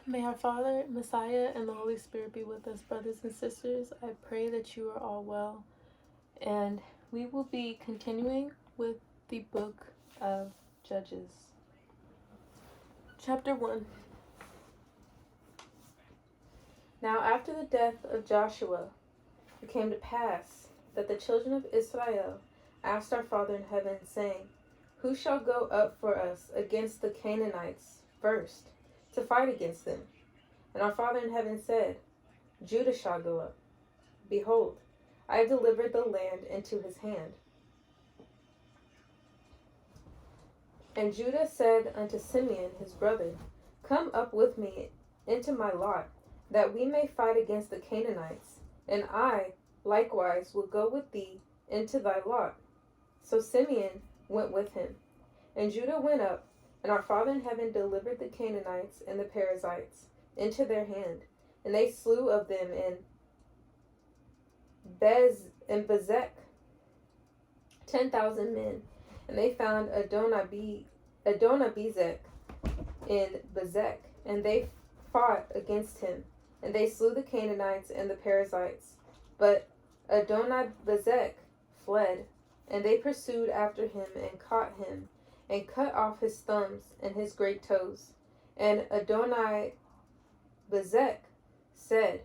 May our Father, Messiah, and the Holy Spirit be with us, brothers and sisters. I pray that you are all well. And we will be continuing with the book of Judges. Chapter 1. Now after the death of Joshua, it came to pass that the children of Israel asked our Father in heaven, saying, Who shall go up for us against the Canaanites first, to fight against them? And our Father in heaven said, Judah shall go up. Behold, I have delivered the land into his hand. And Judah said unto Simeon his brother, Come up with me into my lot, that we may fight against the Canaanites, and I likewise will go with thee into thy lot. So Simeon went with him. And Judah went up, and our Father in heaven delivered the Canaanites and the Perizzites into their hand, and they slew of them in Bezek 10,000 men. And they found Adonibezek in Bezek, and they fought against him, and they slew the Canaanites and the Perizzites. But Adonibezek fled, and they pursued after him and caught him, and cut off his thumbs and his great toes. And Adonibezek said,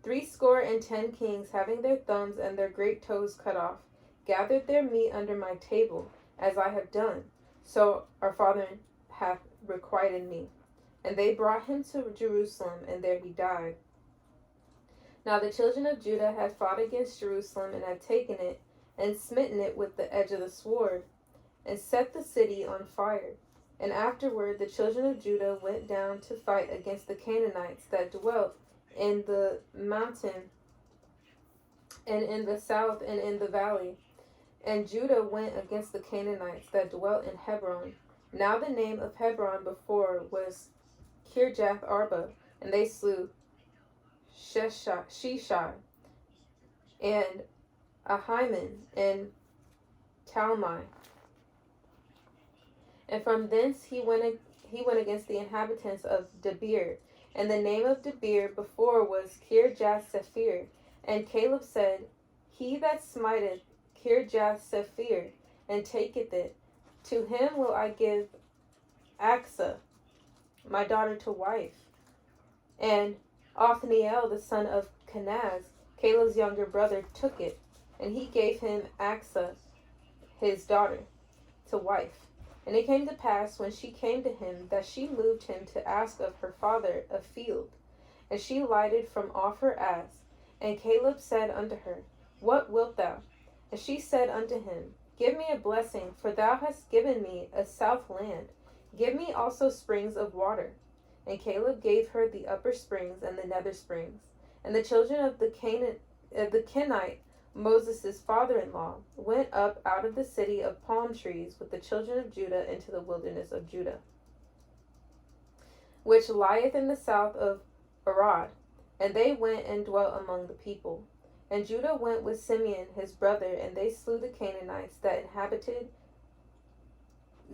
70 kings, having their thumbs and their great toes cut off, gathered their meat under my table, as I have done. So our Father hath requited me. And they brought him to Jerusalem, and there he died. Now the children of Judah had fought against Jerusalem, and had taken it, and smitten it with the edge of the sword, and set the city on fire. And afterward the children of Judah went down to fight against the Canaanites that dwelt in the mountain, and in the south, and in the valley. And Judah went against the Canaanites that dwelt in Hebron. Now the name of Hebron before was Kirjath Arba, and they slew Sheshai, and Ahiman, and Talmai. And from thence he went against the inhabitants of Debir, and the name of Debir before was Kirjath-Sepher. And Caleb said, He that smiteth Kirjath-Sepher, and taketh it, to him will I give Achsah, my daughter, to wife. And Othniel, the son of Kenaz, Caleb's younger brother, took it, and he gave him Achsah, his daughter, to wife. And it came to pass, when she came to him, that she moved him to ask of her father a field. And she lighted from off her ass. And Caleb said unto her, What wilt thou? And she said unto him, Give me a blessing, for thou hast given me a south land. Give me also springs of water. And Caleb gave her the upper springs and the nether springs. And the children of the Kenite, Moses' father-in-law, went up out of the city of palm trees with the children of Judah into the wilderness of Judah, which lieth in the south of Arad. And they went and dwelt among the people. And Judah went with Simeon his brother, and they slew the Canaanites that inhabited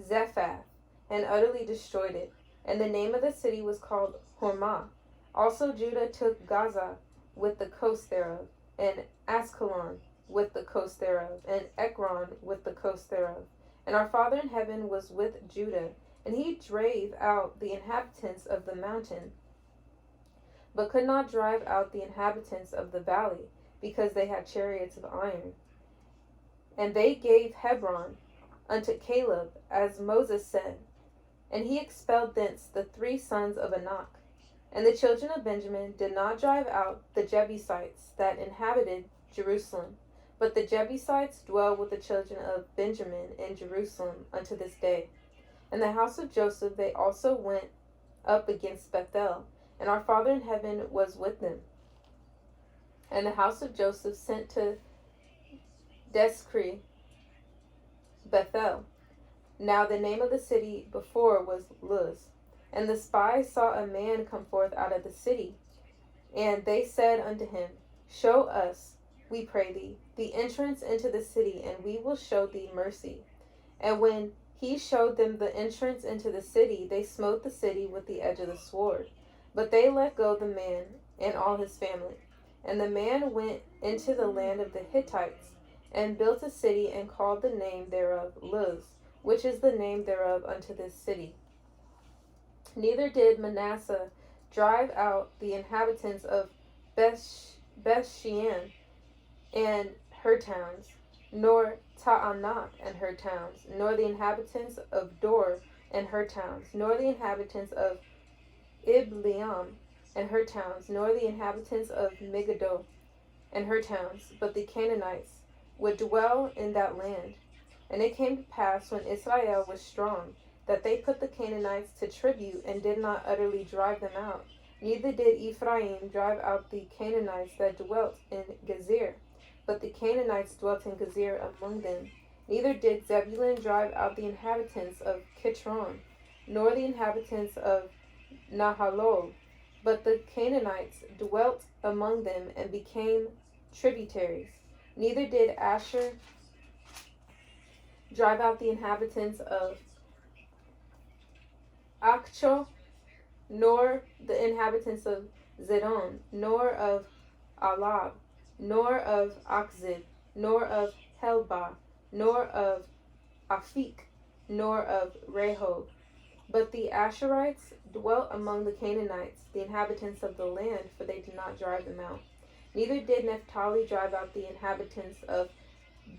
Zephath, and utterly destroyed it. And the name of the city was called Hormah. Also Judah took Gaza with the coast thereof, and Askelon with the coast thereof, and Ekron with the coast thereof. And our Father in heaven was with Judah, and he drave out the inhabitants of the mountain, but could not drive out the inhabitants of the valley, because they had chariots of iron. And they gave Hebron unto Caleb, as Moses said. And he expelled thence the 3 sons of Anak. And the children of Benjamin did not drive out the Jebusites that inhabited Jerusalem, but the Jebusites dwell with the children of Benjamin in Jerusalem unto this day. And the house of Joseph they also went up against Bethel, and our Father in heaven was with them. And the house of Joseph sent to Descri Bethel. Now the name of the city before was Luz. And the spies saw a man come forth out of the city. And they said unto him, Show us, we pray thee, the entrance into the city, and we will show thee mercy. And when he showed them the entrance into the city, they smote the city with the edge of the sword. But they let go the man and all his family. And the man went into the land of the Hittites, and built a city, and called the name thereof Luz, which is the name thereof unto this city. Neither did Manasseh drive out the inhabitants of Bethshean and her towns, nor Taanach and her towns, nor the inhabitants of Dor and her towns, nor the inhabitants of Ibleam and her towns, nor the inhabitants of Megiddo and her towns, but the Canaanites would dwell in that land. And it came to pass, when Israel was strong, that they put the Canaanites to tribute, and did not utterly drive them out. Neither did Ephraim drive out the Canaanites that dwelt in Gezer, but the Canaanites dwelt in Gezer among them. Neither did Zebulun drive out the inhabitants of Kitron, nor the inhabitants of Nahalol, but the Canaanites dwelt among them, and became tributaries. Neither did Asher drive out the inhabitants of Achcho, nor the inhabitants of Zidon, nor of Alab, nor of Achzib, nor of Helbah, nor of Aphik, nor of Rehob. But the Asherites dwelt among the Canaanites, the inhabitants of the land, for they did not drive them out. Neither did Naphtali drive out the inhabitants of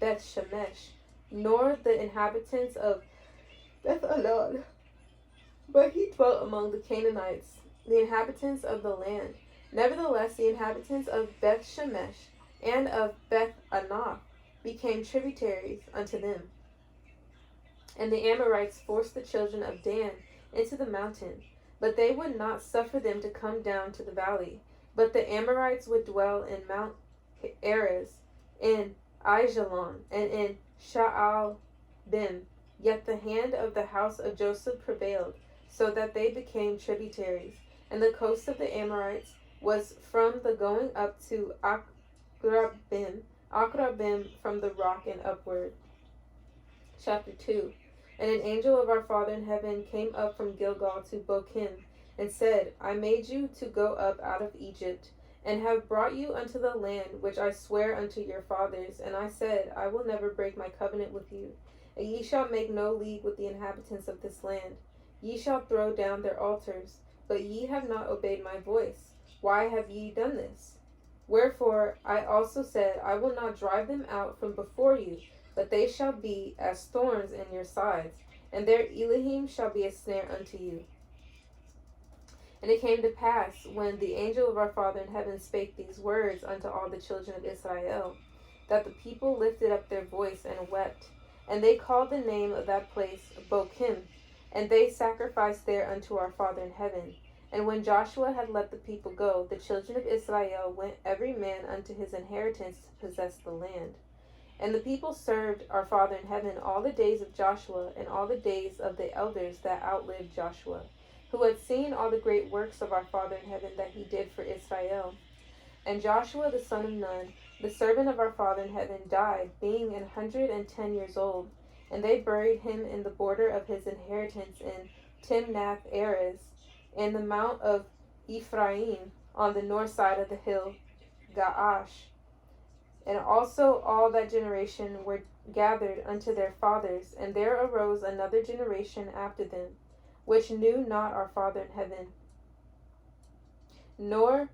Bethshemesh, nor the inhabitants of Bethalon, but he dwelt among the Canaanites, the inhabitants of the land. Nevertheless, the inhabitants of Bethshemesh and of Beth-Anath became tributaries unto them. And the Amorites forced the children of Dan into the mountain, but they would not suffer them to come down to the valley. But the Amorites would dwell in Mount Erez, in Aijalon, and in Sha'al-bim. Yet the hand of the house of Joseph prevailed, so that they became tributaries. And the coast of the Amorites was from the going up to Akrabim from the rock and upward. Chapter 2. And an angel of our Father in heaven came up from Gilgal to Bochim, and said, I made you to go up out of Egypt, and have brought you unto the land which I swear unto your fathers. And I said, I will never break my covenant with you, and ye shall make no league with the inhabitants of this land. Ye shall throw down their altars, but ye have not obeyed my voice. Why have ye done this? Wherefore I also said, I will not drive them out from before you, but they shall be as thorns in your sides, and their Elohim shall be a snare unto you. And it came to pass, when the angel of our Father in heaven spake these words unto all the children of Israel, that the people lifted up their voice and wept. And they called the name of that place Bochim, and they sacrificed there unto our Father in heaven. And when Joshua had let the people go, the children of Israel went every man unto his inheritance to possess the land. And the people served our Father in heaven all the days of Joshua, and all the days of the elders that outlived Joshua, who had seen all the great works of our Father in heaven that he did for Israel. And Joshua the son of Nun, the servant of our Father in heaven, died, being 110 years old. And they buried him in the border of his inheritance in Timnath Erez, in the mount of Ephraim, on the north side of the hill Gaash. And also all that generation were gathered unto their fathers, and there arose another generation after them, which knew not our Father in heaven, nor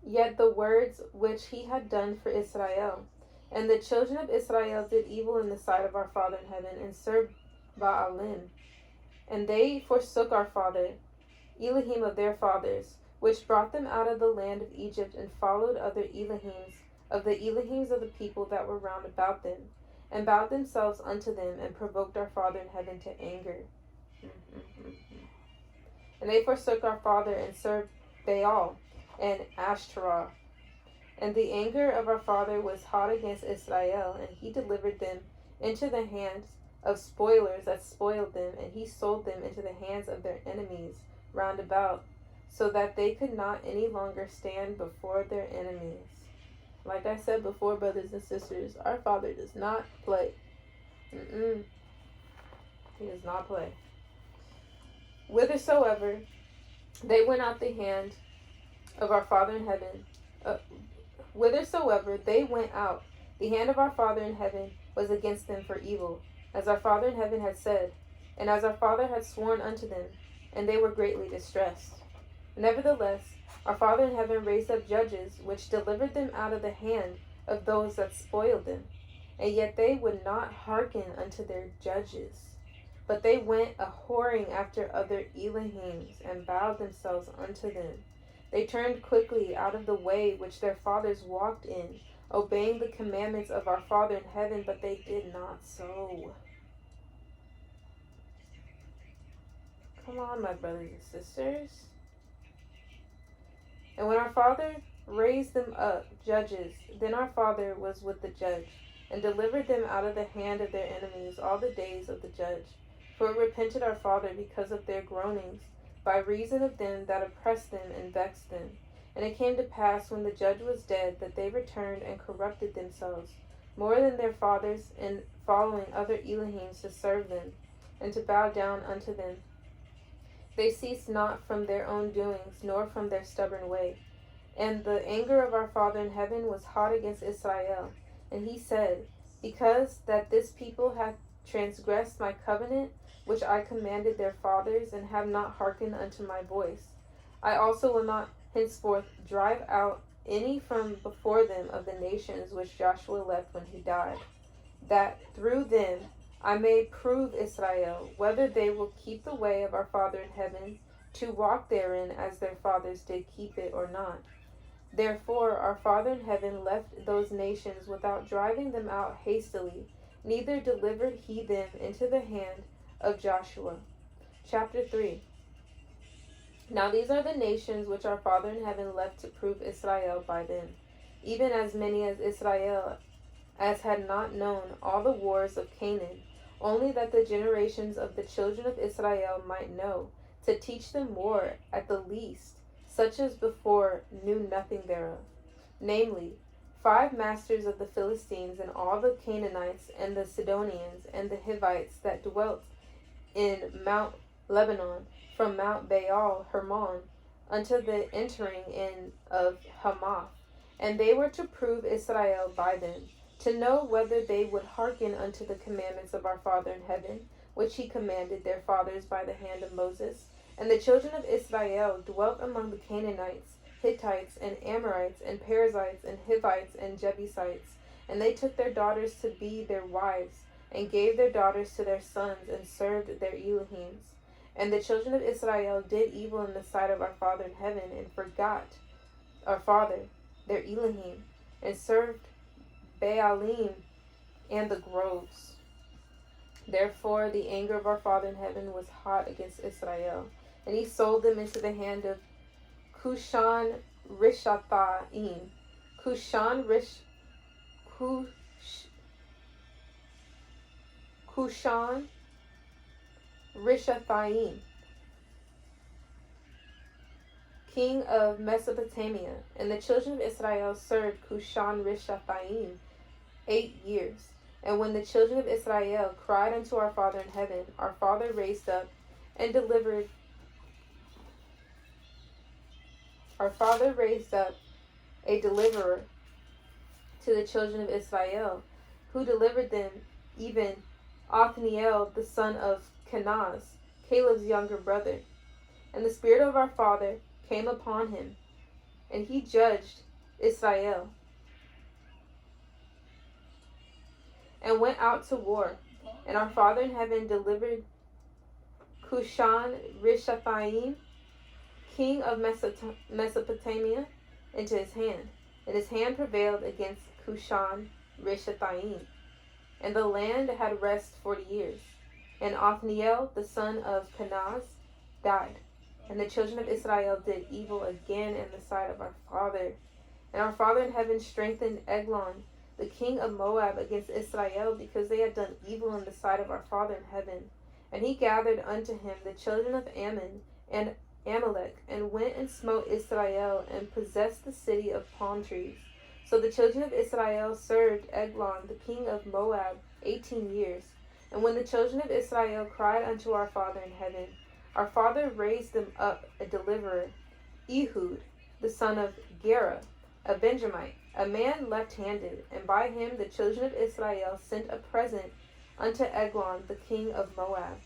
yet the words which he had done for Israel. And the children of Israel did evil in the sight of our Father in heaven, and served Baalim. And they forsook our Father, Elohim of their fathers, which brought them out of the land of Egypt, and followed other Elohims, of the Elohims of the people that were round about them, and bowed themselves unto them, and provoked our Father in heaven to anger. And they forsook our Father, and served Baal and Ashtaroth. And the anger of our Father was hot against Israel, and he delivered them into the hands of spoilers that spoiled them, and he sold them into the hands of their enemies round about, so that they could not any longer stand before their enemies. Like I said before, brothers and sisters, our Father does not play. He does not play. Whithersoever They went out the hand of our Father in heaven. Whithersoever they went out, the hand of our Father in heaven was against them for evil, as our Father in heaven had said, and as our Father had sworn unto them, and they were greatly distressed. Nevertheless, our Father in heaven raised up judges, which delivered them out of the hand of those that spoiled them. And yet they would not hearken unto their judges, but they went a whoring after other Elohims, and bowed themselves unto them. They turned quickly out of the way which their fathers walked in, obeying the commandments of our Father in heaven, but they did not so. Come on, my brothers and sisters. And when our Father raised them up judges, then our Father was with the judge, and delivered them out of the hand of their enemies all the days of the judge. For it repented our Father because of their groanings, by reason of them that oppressed them and vexed them. And it came to pass, when the judge was dead, that they returned and corrupted themselves more than their fathers, in following other Elohims to serve them, and to bow down unto them. They ceased not from their own doings, nor from their stubborn way. And the anger of our Father in heaven was hot against Israel. And he said, Because that this people hath transgressed my covenant, which I commanded their fathers, and have not hearkened unto my voice, I also will not henceforth drive out any from before them of the nations which Joshua left when he died, that through them I may prove Israel, whether they will keep the way of our Father in heaven, to walk therein as their fathers did keep it, or not. Therefore our Father in heaven left those nations without driving them out hastily, neither delivered he them into the hand of Joshua. Chapter 3. Now these are the nations which our Father in heaven left to prove Israel by them, even as many as Israel as had not known all the wars of Canaan, only that the generations of the children of Israel might know, to teach them war at the least, such as before knew nothing thereof. Namely, 5 masters of the Philistines, and all the Canaanites, and the Sidonians, and the Hivites that dwelt in Mount Lebanon, from Mount Baal Hermon unto the entering in of Hamath. And they were to prove Israel by them, to know whether they would hearken unto the commandments of our Father in heaven, which he commanded their fathers by the hand of Moses. And the children of Israel dwelt among the Canaanites, Hittites, and Amorites, and Perizzites, and Hivites, and Jebusites. And they took their daughters to be their wives, and gave their daughters to their sons, and served their Elohims. And the children of Israel did evil in the sight of our Father in heaven, and forgot our Father, their Elohim, and served Baalim and the groves. Therefore the anger of our Father in heaven was hot against Israel, and he sold them into the hand of Cushan Rishathaim. Cushan Rishathaim, king of Mesopotamia. And the children of Israel served Cushan Rishathaim 8 years. And when the children of Israel cried unto our Father in heaven, our Father raised up and delivered. Our Father raised up a deliverer to the children of Israel, who delivered them, even Othniel the son of Kenaz, Caleb's younger brother. And the Spirit of our Father came upon him, and he judged Israel, and went out to war. And our Father in heaven delivered Cushan Rishathaim, king of Mesopotamia, into his hand. And his hand prevailed against Cushan Rishathaim. And the land had rest 40 years. And Othniel the son of Kenaz died. And the children of Israel did evil again in the sight of our Father. And our Father in heaven strengthened Eglon, the king of Moab, against Israel, because they had done evil in the sight of our Father in heaven. And he gathered unto him the children of Ammon and Amalek, and went and smote Israel, and possessed the city of palm trees. So the children of Israel served Eglon, the king of Moab, 18 years. And when the children of Israel cried unto our Father in heaven, our father raised them up a deliverer, Ehud, the son of Gera, a Benjamite, a man left-handed, and by him the children of Israel sent a present unto Eglon, the king of Moab.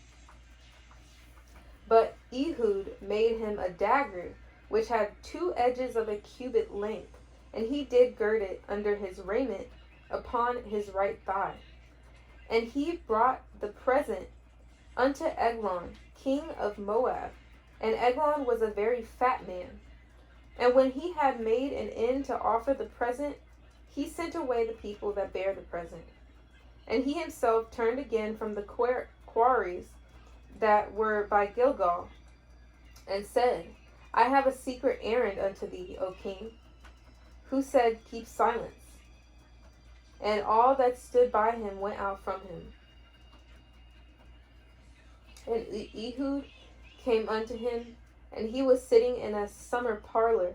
But Ehud made him a dagger, which had 2 edges of a cubit length, and he did gird it under his raiment upon his right thigh. And he brought the present unto Eglon, king of Moab, and Eglon was a very fat man. And when he had made an end to offer the present, he sent away the people that bare the present. And he himself turned again from the quarries that were by Gilgal, and said, I have a secret errand unto thee, O king. Who said, Keep silence. And all that stood by him went out from him. And Ehud came unto him, and he was sitting in a summer parlor,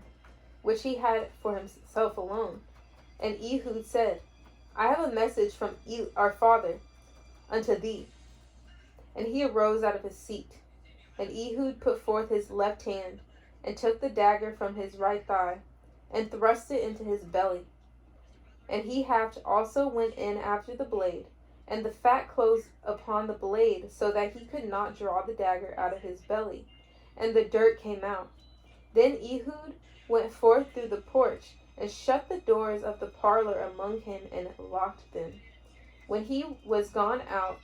which he had for himself alone. And Ehud said, I have a message from our father unto thee. And he arose out of his seat. And Ehud put forth his left hand, and took the dagger from his right thigh, and thrust it into his belly. And he haft also went in after the blade, and the fat closed upon the blade, so that he could not draw the dagger out of his belly, and the dirt came out. Then Ehud went forth through the porch, and shut the doors of the parlor among him, and locked them. When he was gone out,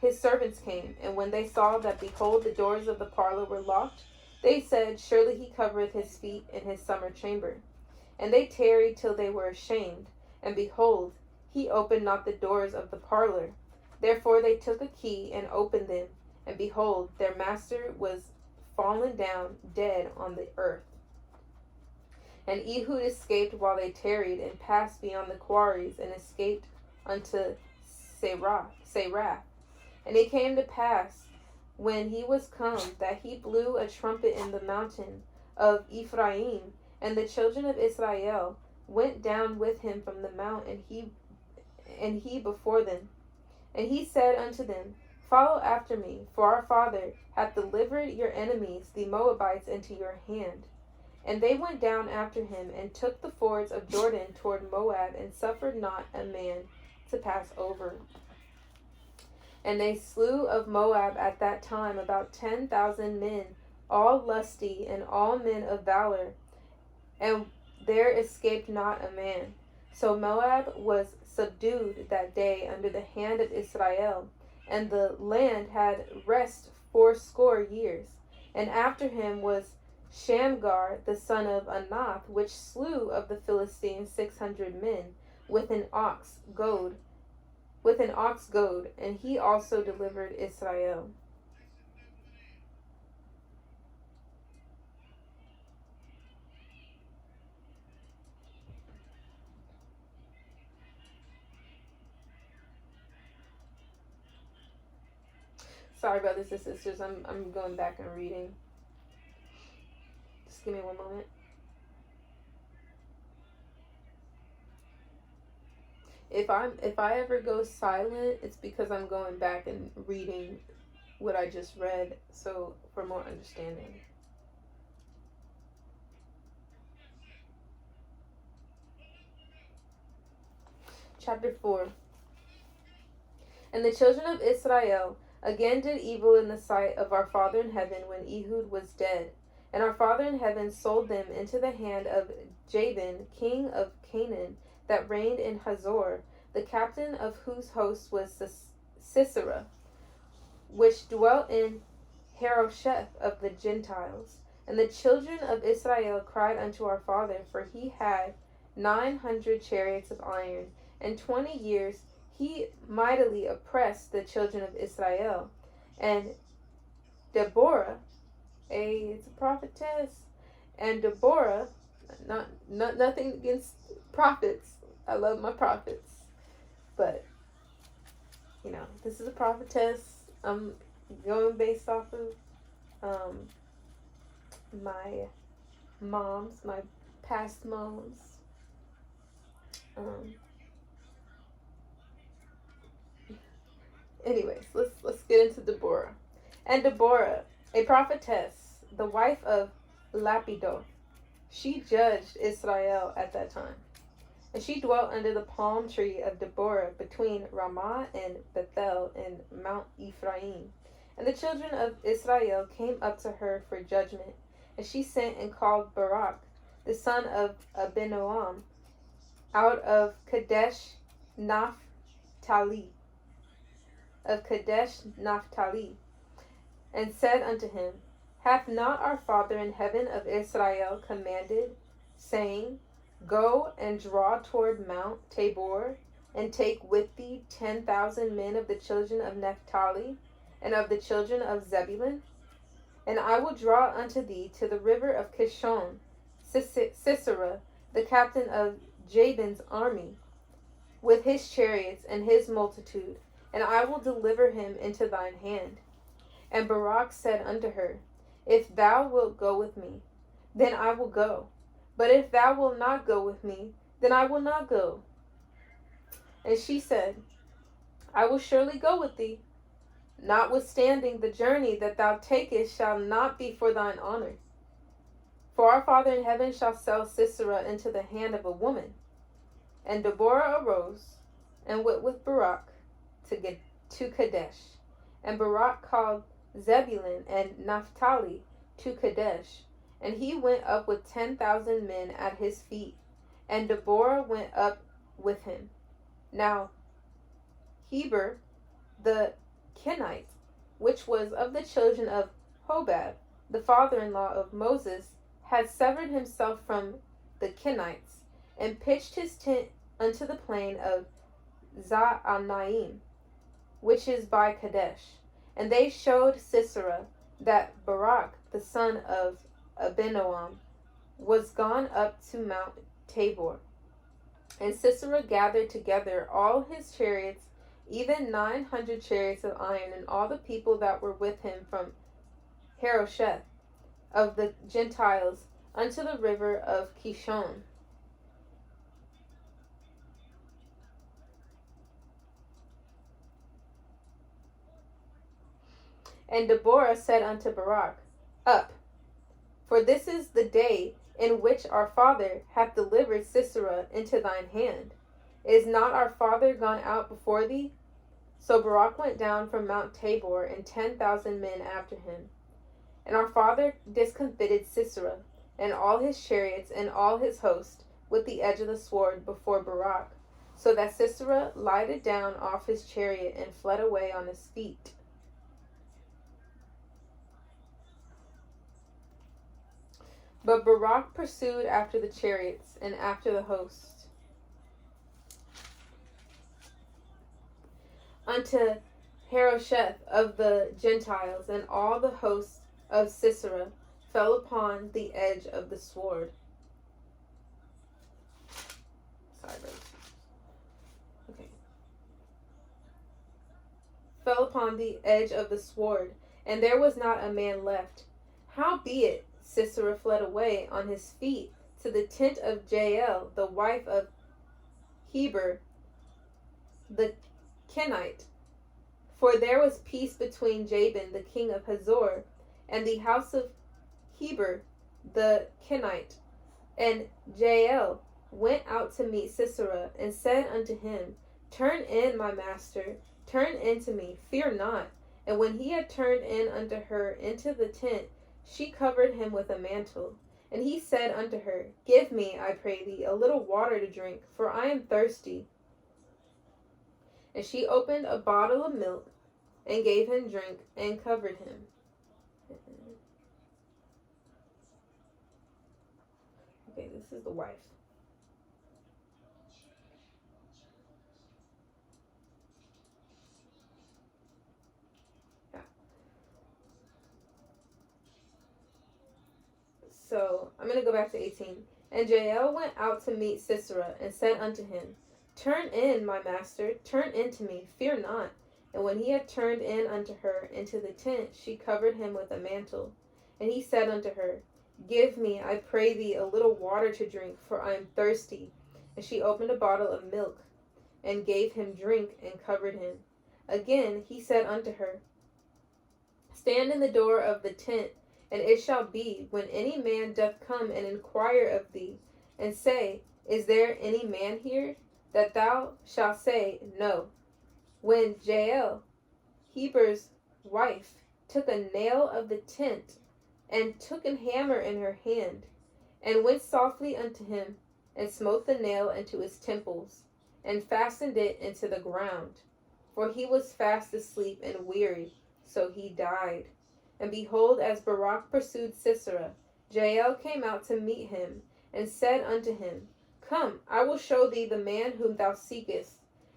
his servants came, and when they saw that, behold, the doors of the parlor were locked, they said, Surely he covereth his feet in his summer chamber. And they tarried till they were ashamed, and behold, he opened not the doors of the parlor. Therefore they took a key, and opened them, and behold, their master was fallen down dead on the earth. And Ehud escaped while they tarried, and passed beyond the quarries, and escaped unto Serath. And it came to pass, when he was come, that he blew a trumpet in the mountain of Ephraim, and the children of Israel went down with him from the mount, and he before them. And he said unto them, Follow after me, for our father hath delivered your enemies, the Moabites, into your hand. And they went down after him, and took the fords of Jordan toward Moab, and suffered not a man to pass over. And they slew of Moab at that time about 10,000 men, all lusty, and all men of valor, and there escaped not a man. So Moab was subdued that day under the hand of Israel, and the land had rest 80 years. And after him was Shamgar the son of Anath, which slew of the Philistines 600 men with an ox goad, and he also delivered Israel. Sorry, brothers and sisters, I'm going back and reading. Just give me one moment. If I ever go silent, it's because I'm going back and reading what I just read, so for more understanding. Chapter 4. And the children of Israel again did evil in the sight of our Father in heaven when Ehud was dead. And our Father in heaven sold them into the hand of Jabin, king of Canaan, that reigned in Hazor, the captain of whose host was Sisera, which dwelt in Harosheth of the Gentiles. And the children of Israel cried unto our father, for he had 900 chariots of iron, and 20 years he mightily oppressed the children of Israel. And Deborah, it's a prophetess, and Deborah, nothing against prophets. I love my prophets. But, this is a prophetess. I'm going based off of my past moms. Anyways, let's get into Deborah. And Deborah, A prophetess, the wife of Lapidoth. She judged Israel at that time. And she dwelt under the palm tree of Deborah between Ramah and Bethel in Mount Ephraim. And the children of Israel came up to her for judgment. And she sent and called Barak, the son of Abinoam, out of Kadesh Naphtali, and said unto him, Hath not our Father in heaven of Israel commanded, saying, Go and draw toward Mount Tabor, and take with thee 10,000 men of the children of Naphtali, and of the children of Zebulun? And I will draw unto thee to the river of Kishon Sisera, the captain of Jabin's army, with his chariots and his multitude, and I will deliver him into thine hand. And Barak said unto her, If thou wilt go with me, then I will go. But if thou wilt not go with me, then I will not go. And she said, I will surely go with thee. Notwithstanding, the journey that thou takest shall not be for thine honor. For our Father in heaven shall sell Sisera into the hand of a woman. And Deborah arose and went with Barak to Kadesh. And Barak called Zebulun and Naphtali to Kadesh. And he went up with 10,000 men at his feet, and Deborah went up with him. Now Heber the Kenite, which was of the children of Hobab, the father-in-law of Moses, had severed himself from the Kenites, and pitched his tent unto the plain of Zaanaim, which is by Kadesh. And they showed Sisera that Barak, the son of Abinoam, was gone up to Mount Tabor. And Sisera gathered together all his chariots, even 900 chariots of iron, and all the people that were with him from Harosheth of the Gentiles unto the river of Kishon. And Deborah said unto Barak, Up, for this is the day in which our father hath delivered Sisera into thine hand. Is not our father gone out before thee? So Barak went down from Mount Tabor, and 10,000 men after him. And our father discomfited Sisera, and all his chariots, and all his host, with the edge of the sword before Barak, so that Sisera lighted down off his chariot, and fled away on his feet. But Barak pursued after the chariots, and after the host, unto Harosheth of the Gentiles, and all the hosts of Sisera fell upon the edge of the sword. Fell upon the edge of the sword, and there was not a man left. Howbeit Sisera fled away on his feet to the tent of Jael, the wife of Heber the Kenite. For there was peace between Jabin, the king of Hazor, and the house of Heber the Kenite. And Jael went out to meet Sisera, and said unto him, Turn in, my master, turn in to me, fear not. And when he had turned in unto her into the tent, she covered him with a mantle. And he said unto her, Give me, I pray thee, a little water to drink, for I am thirsty. And she opened a bottle of milk, and gave him drink, and covered him. Okay, this is the wife. Yeah. So, I'm going to go back to 18. And Jael went out to meet Sisera, and said unto him, Turn in, my master, turn in to me, fear not. And when he had turned in unto her into the tent, she covered him with a mantle. And he said unto her, Give me, I pray thee, a little water to drink, for I am thirsty. And she opened a bottle of milk, and gave him drink, and covered him. Again he said unto her, Stand in the door of the tent, and it shall be, when any man doth come and inquire of thee, and say, Is there any man here? That thou shalt say, No. When Jael, Heber's wife, took a nail of the tent, and took an hammer in her hand, and went softly unto him, and smote the nail into his temples, and fastened it into the ground. For he was fast asleep and weary, so he died. And behold, as Barak pursued Sisera, Jael came out to meet him, and said unto him, Come, I will show thee the man whom thou seekest.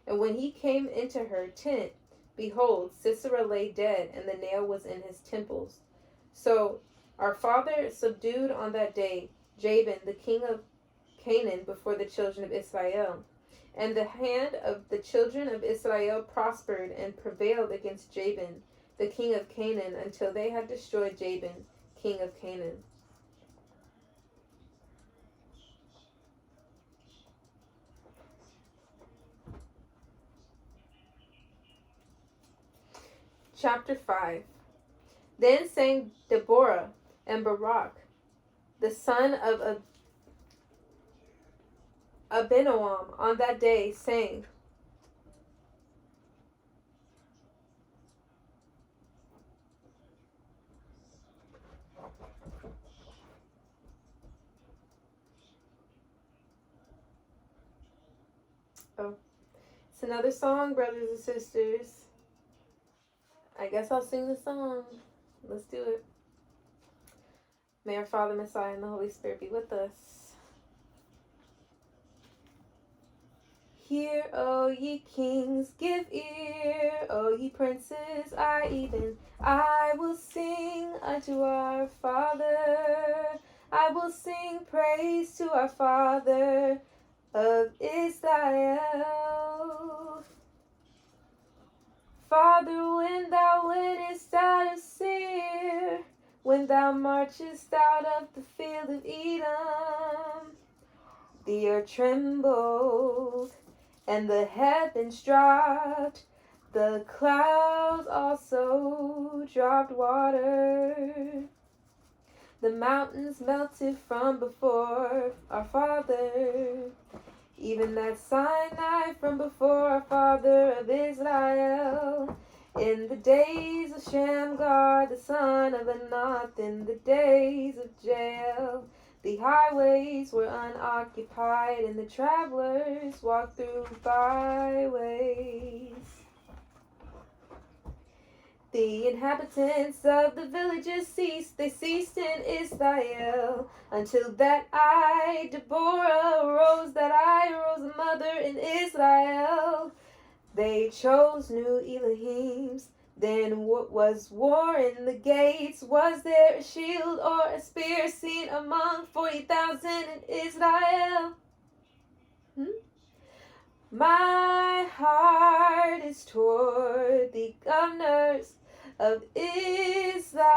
And when he came into her tent, behold, Sisera lay dead, and the nail was in his temples. So our father subdued on that day Jabin, the king of Canaan, before the children of Israel. And the hand of the children of Israel prospered and prevailed against Jabin, the king of Canaan, until they had destroyed Jabin, king of Canaan. Chapter 5. Then sang Deborah and Barak, the son of Abinoam, on that day, saying, Oh, it's another song, brothers and sisters. I guess I'll sing the song. Let's do it. May our Father, Messiah, and the Holy Spirit be with us. Hear, O ye kings, give ear, O ye princes, I will sing unto our Father. I will sing praise to our Father of Israel. Father, when thou wentest out of Seir, when thou marchest out of the field of Edom, the earth trembled, and the heavens dropped, the clouds also dropped water. The mountains melted from before our Father, even that Sinai from before our Father of Israel. In the days of Shamgar, the son of Anath, in the days of Jael, the highways were unoccupied, and the travelers walked through byways. The inhabitants of the villages ceased, they ceased in Israel, until that I, Deborah, arose, a mother in Israel. They chose new Elohims. Then was war in the gates? Was there a shield or a spear seen among 40,000 in Israel? My heart is toward the governors of Israel,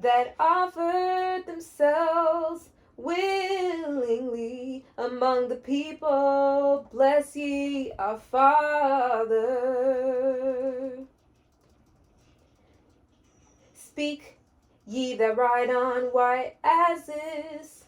that offered themselves willingly among the people. Bless ye our Father. Speak, ye that ride on white asses,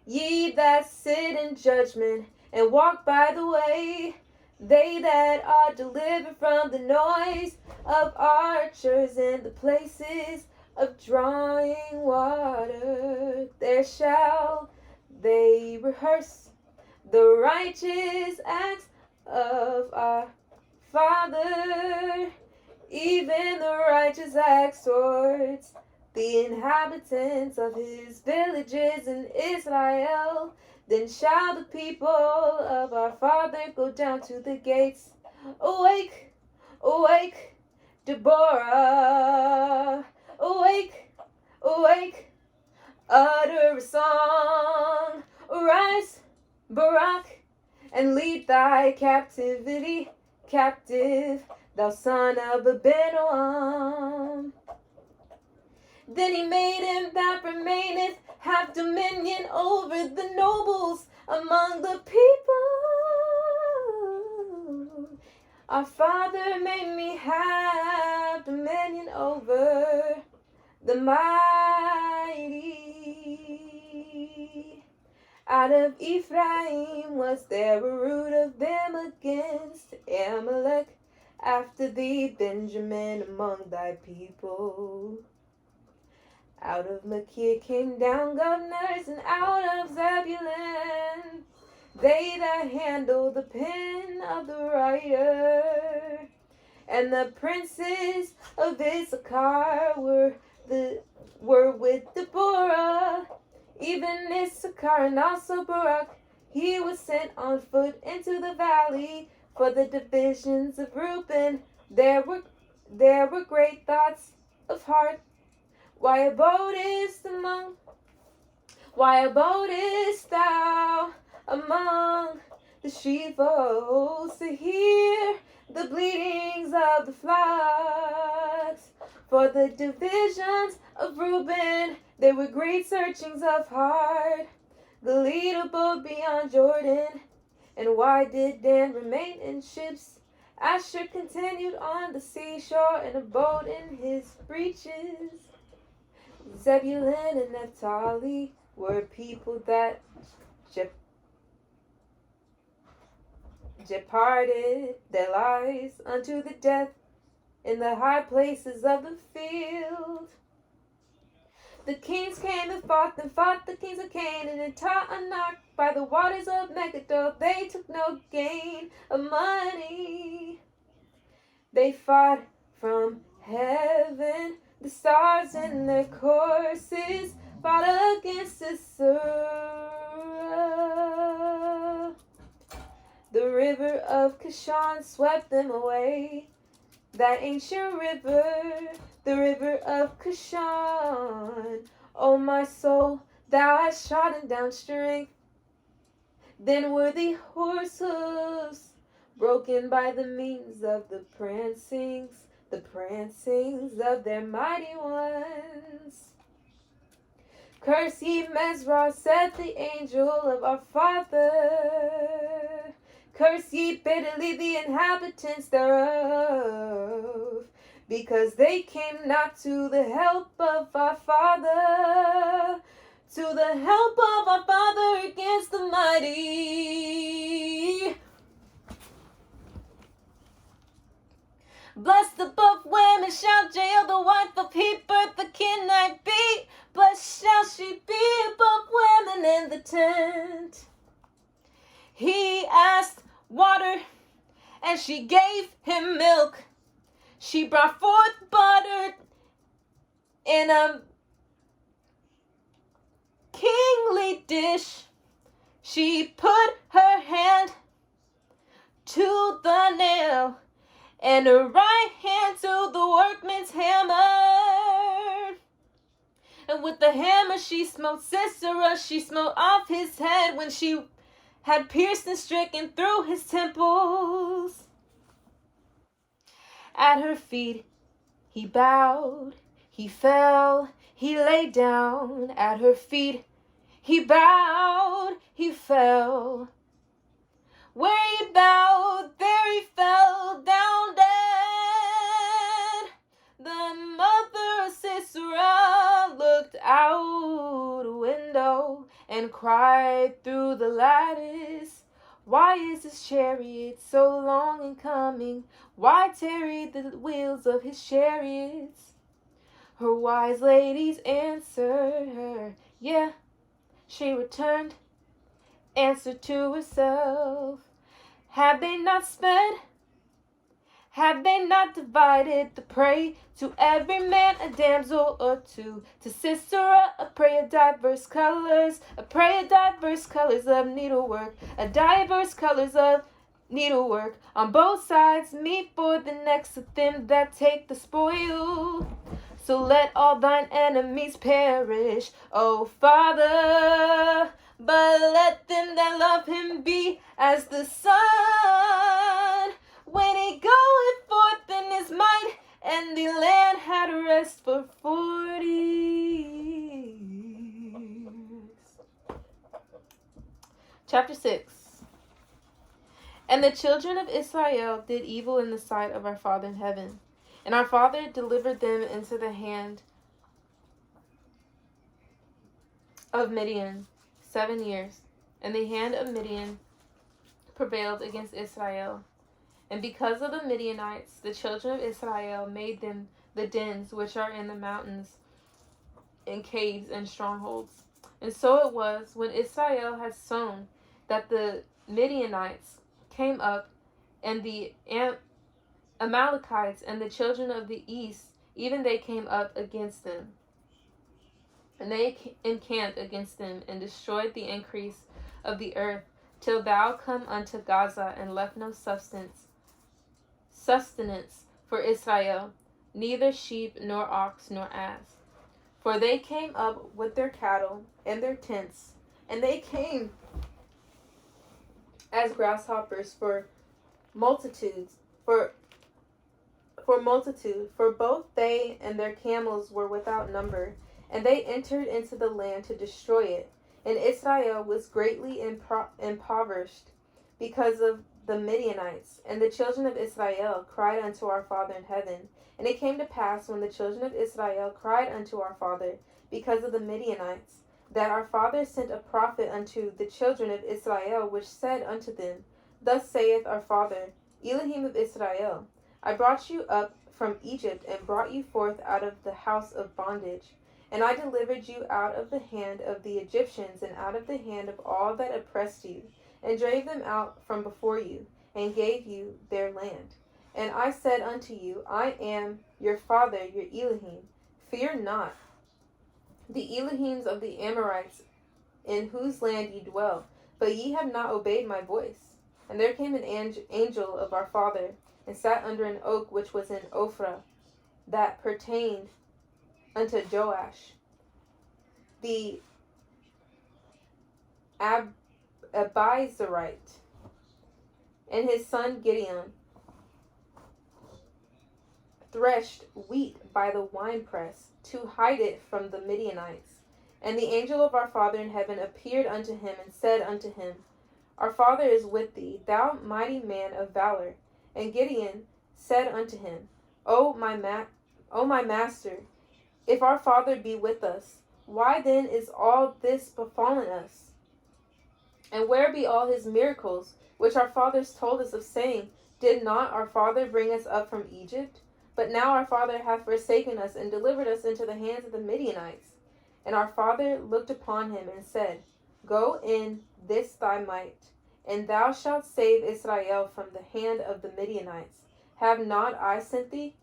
ye that sit in judgment and walk by the way, they that are delivered from the noise of archers in the places of drawing water. There shall they rehearse the righteous acts of our Father, even the righteous acts towards the inhabitants of his villages in Israel. Then shall the people of our Father go down to the gates. Awake, awake, Deborah. Awake, awake, utter a song. Arise, Barak, and lead thy captivity captive, thou son of Abinoam. Then he made him that remaineth have dominion over the nobles among the people. Our Father made me have dominion over the mighty. Out of Ephraim was there a root of them against Amalek. After thee, Benjamin, among thy people. Out of Machir came down governors, and out of Zebulun they that handle the pen of the writer. And the princes of Issachar were with Deborah, even Issachar and also Barak. He was sent on foot into the valley. For the divisions of Reuben, there were great thoughts of heart. Why abodest thou among the sheepfolds to hear the bleatings of the flocks? For the divisions of Reuben, there were great searchings of heart. Gilead abode beyond Jordan. And why did Dan remain in ships? Asher continued on the seashore and abode in his breaches. Zebulun and Naphtali were people that departed their lives unto the death in the high places of the field. The kings came and fought the kings of Canaan and Taanach by the waters of Megiddo. They took no gain of money. They fought from heaven, the stars in their courses fought against Sisera. The river of Kishon swept them away. That ancient river, the river of Kishon. O my soul, thou hast trodden down strength. Then were the horse hoofs broken by the means of the prancings of their mighty ones. Curse ye Mesrah, said the angel of our Father. Curse ye bitterly the inhabitants thereof, because they came not to the help of our Father, to the help of our Father against the mighty. Blessed above women shall Jael, the wife of Heber, the Kenite, be. Blessed shall she be above women in the tent. He asked water, and she gave him milk. She brought forth butter in a kingly dish. She put her hand to the nail, and her right hand to the workman's hammer. And with the hammer she smote Sisera. She smote off his head when she had pierced and stricken through his temples. At her feet he bowed, he fell, he lay down. At her feet he bowed, he fell. Where he bowed, there he fell down dead. The mother of Sisera looked out a window and cried through the lattice, why is his chariot so long in coming? Why tarry the wheels of his chariots? Her wise ladies answered her, yeah, she returned, answered to herself. Have they not sped? Have they not divided the prey? To every man a damsel or two. To Sisera a prey of diverse colors. A prey of diverse colors of needlework. A diverse colors of needlework. On both sides meet for the necks of them that take the spoil. So let all thine enemies perish, O Father. But let them that love him be as the sun, when he goeth forth in his might, and the land had rest for 40 years. Chapter 6. And the children of Israel did evil in the sight of our Father in heaven. And our Father delivered them into the hand of Midian 7 years. And the hand of Midian prevailed against Israel. And because of the Midianites, the children of Israel made them the dens which are in the mountains, and caves and strongholds. And so it was, when Israel had sown, that the Midianites came up, and the Amalekites and the children of the east, even they came up against them. And they encamped against them, and destroyed the increase of the earth, till thou come unto Gaza, and left no sustenance for Israel, neither sheep, nor ox, nor ass. For they came up with their cattle and their tents, and they came as grasshoppers for multitude, for both they and their camels were without number, and they entered into the land to destroy it. And Israel was greatly impoverished because of the Midianites. And the children of Israel cried unto our Father in heaven. And it came to pass, when the children of Israel cried unto our Father because of the Midianites, that our Father sent a prophet unto the children of Israel, which said unto them, Thus saith our Father, Elohim of Israel, I brought you up from Egypt, and brought you forth out of the house of bondage. And I delivered you out of the hand of the Egyptians, and out of the hand of all that oppressed you, and drave them out from before you, and gave you their land. And I said unto you, I am your Father, your Elohim. Fear not the Elohims of the Amorites, in whose land ye dwell, but ye have not obeyed my voice. And there came an angel of our Father, and sat under an oak which was in Ophrah, that pertained unto Joash the Abiezrite, and his son Gideon threshed wheat by the winepress, to hide it from the Midianites. And the angel of our Father in heaven appeared unto him, and said unto him, Our Father is with thee, thou mighty man of valor. And Gideon said unto him, O my master, if our Father be with us, why then is all this befallen us? And where be all his miracles, which our fathers told us of, saying, Did not our Father bring us up from Egypt? But now our Father hath forsaken us, and delivered us into the hands of the Midianites. And our Father looked upon him, and said, Go in this thy might, and thou shalt save Israel from the hand of the Midianites. Have not I sent thee?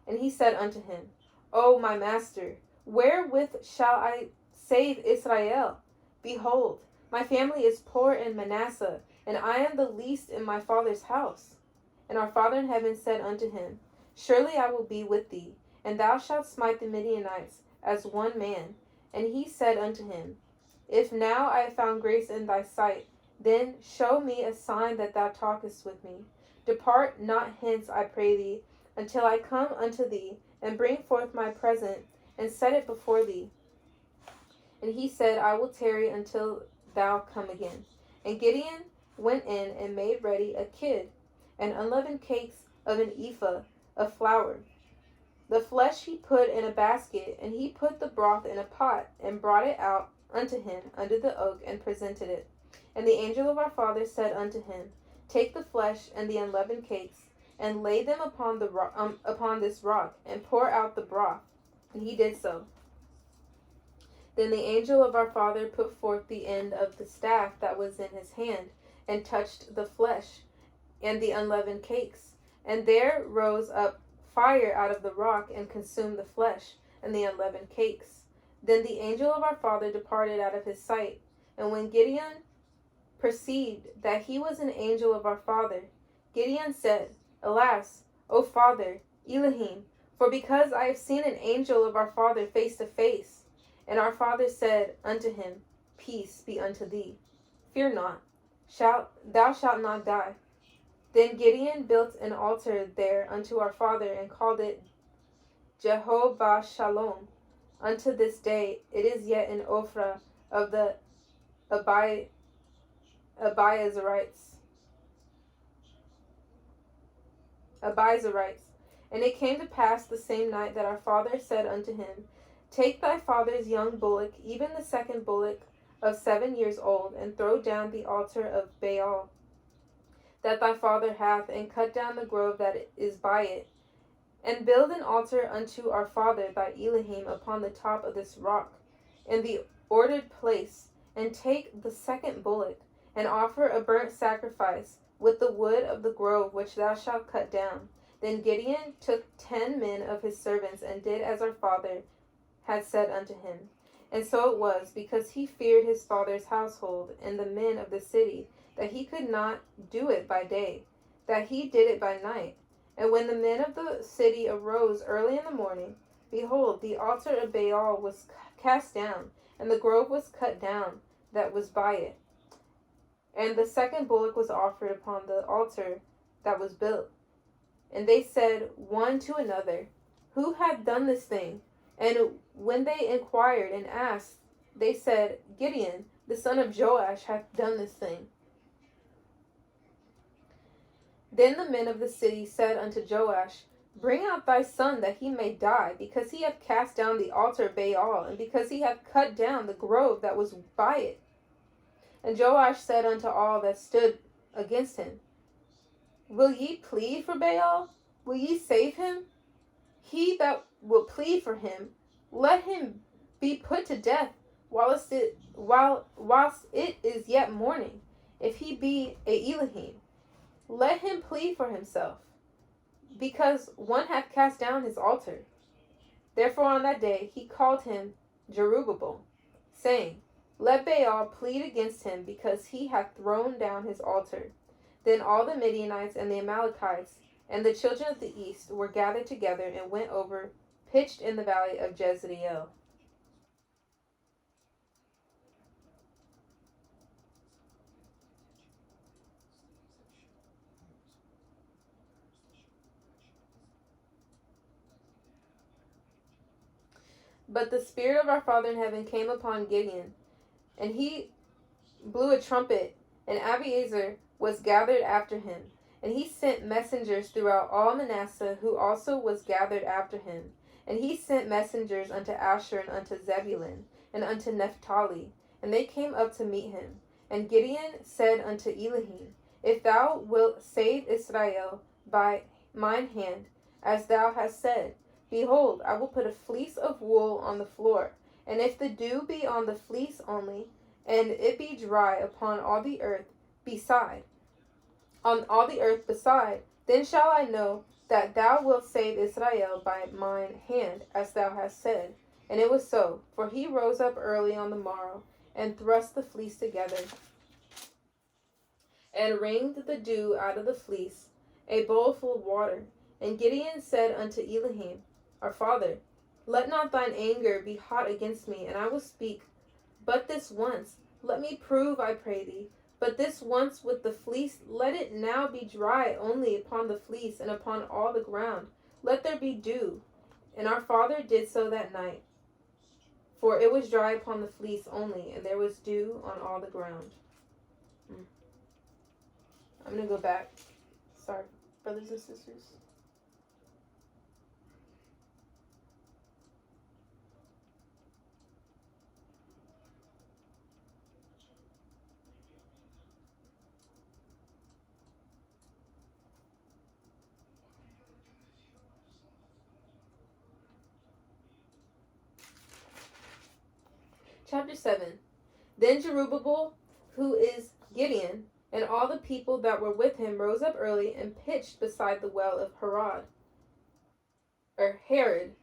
And he said unto him, O my master, wherewith shall I save Israel? Behold, my family is poor in Manasseh, and I am the least in my father's house. And our Father in heaven said unto him, Surely I will be with thee, and thou shalt smite the Midianites as one man. And he said unto him, If now I have found grace in thy sight, then show me a sign that thou talkest with me. Depart not hence, I pray thee, until I come unto thee, and bring forth my present, and set it before thee. And he said, I will tarry until thou come again. And Gideon went in, and made ready a kid, and unleavened cakes of an ephah of flour. The flesh he put in a basket, and he put the broth in a pot, and brought it out unto him under the oak, and presented it. And the angel of our Father said unto him, Take the flesh and the unleavened cakes, and lay them upon this rock, and pour out the broth. And he did so. Then the angel of our Father put forth the end of the staff that was in his hand, and touched the flesh and the unleavened cakes. And there rose up fire out of the rock, and consumed the flesh and the unleavened cakes. Then the angel of our Father departed out of his sight. And when Gideon perceived that he was an angel of our Father, Gideon said, Alas, O Father, Elohim, for because I have seen an angel of our Father face to face. And our Father said unto him, Peace be unto thee. Fear not, thou shalt not die. Then Gideon built an altar there unto our Father, and called it Jehovah Shalom. Unto this day it is yet in Ophrah of the Abiezrites. Abiezrites. And it came to pass the same night that our father said unto him, Take thy father's young bullock, even the second bullock of 7 years old, and throw down the altar of Baal that thy father hath, and cut down the grove that is by it, and build an altar unto our father thy Elohim upon the top of this rock, in the ordered place, and take the second bullock, and offer a burnt sacrifice with the wood of the grove which thou shalt cut down. Then Gideon took 10 men of his servants, and did as our father had said unto him. And so it was, because he feared his father's household and the men of the city, that he could not do it by day, that he did it by night. And when the men of the city arose early in the morning, behold, the altar of Baal was cast down, and the grove was cut down that was by it. And the second bullock was offered upon the altar that was built. And they said one to another, Who hath done this thing? And when they inquired and asked, they said, Gideon, the son of Joash, hath done this thing. Then the men of the city said unto Joash, Bring out thy son, that he may die, because he hath cast down the altar of Baal, and because he hath cut down the grove that was by it. And Joash said unto all that stood against him, Will ye plead for Baal? Will ye save him? He that will plead for him, let him be put to death whilst it is yet morning. If he be a Elohim, let him plead for himself, because one hath cast down his altar. Therefore on that day he called him Jerubbaal, saying, Let Baal plead against him, because he hath thrown down his altar. Then all the Midianites and the Amalekites and the children of the east were gathered together and went over, pitched in the valley of Jezreel. But the Spirit of our Father in heaven came upon Gideon, and he blew a trumpet, and Abiezer was gathered after him. And he sent messengers throughout all Manasseh, who also was gathered after him. And he sent messengers unto Asher, and unto Zebulun, and unto Naphtali. And they came up to meet him. And Gideon said unto Elohim, If thou wilt save Israel by mine hand, as thou hast said, behold, I will put a fleece of wool on the floor. And if the dew be on the fleece only, and it be dry upon all the earth beside, then shall I know that thou wilt save Israel by mine hand, as thou hast said. And it was so, for he rose up early on the morrow, and thrust the fleece together, and wringed the dew out of the fleece, a bowl full of water. And Gideon said unto Elohim, our father, Let not thine anger be hot against me, and I will speak but this once. Let me prove, I pray thee, but this once with the fleece. Let it now be dry only upon the fleece, and upon all the ground let there be dew. And our father did so that night, for it was dry upon the fleece only, and there was dew on all the ground. I'm going to go back. Sorry, brothers and sisters. Chapter 7. Then Jerubbaal, who is Gideon, and all the people that were with him rose up early and pitched beside the well of Harod,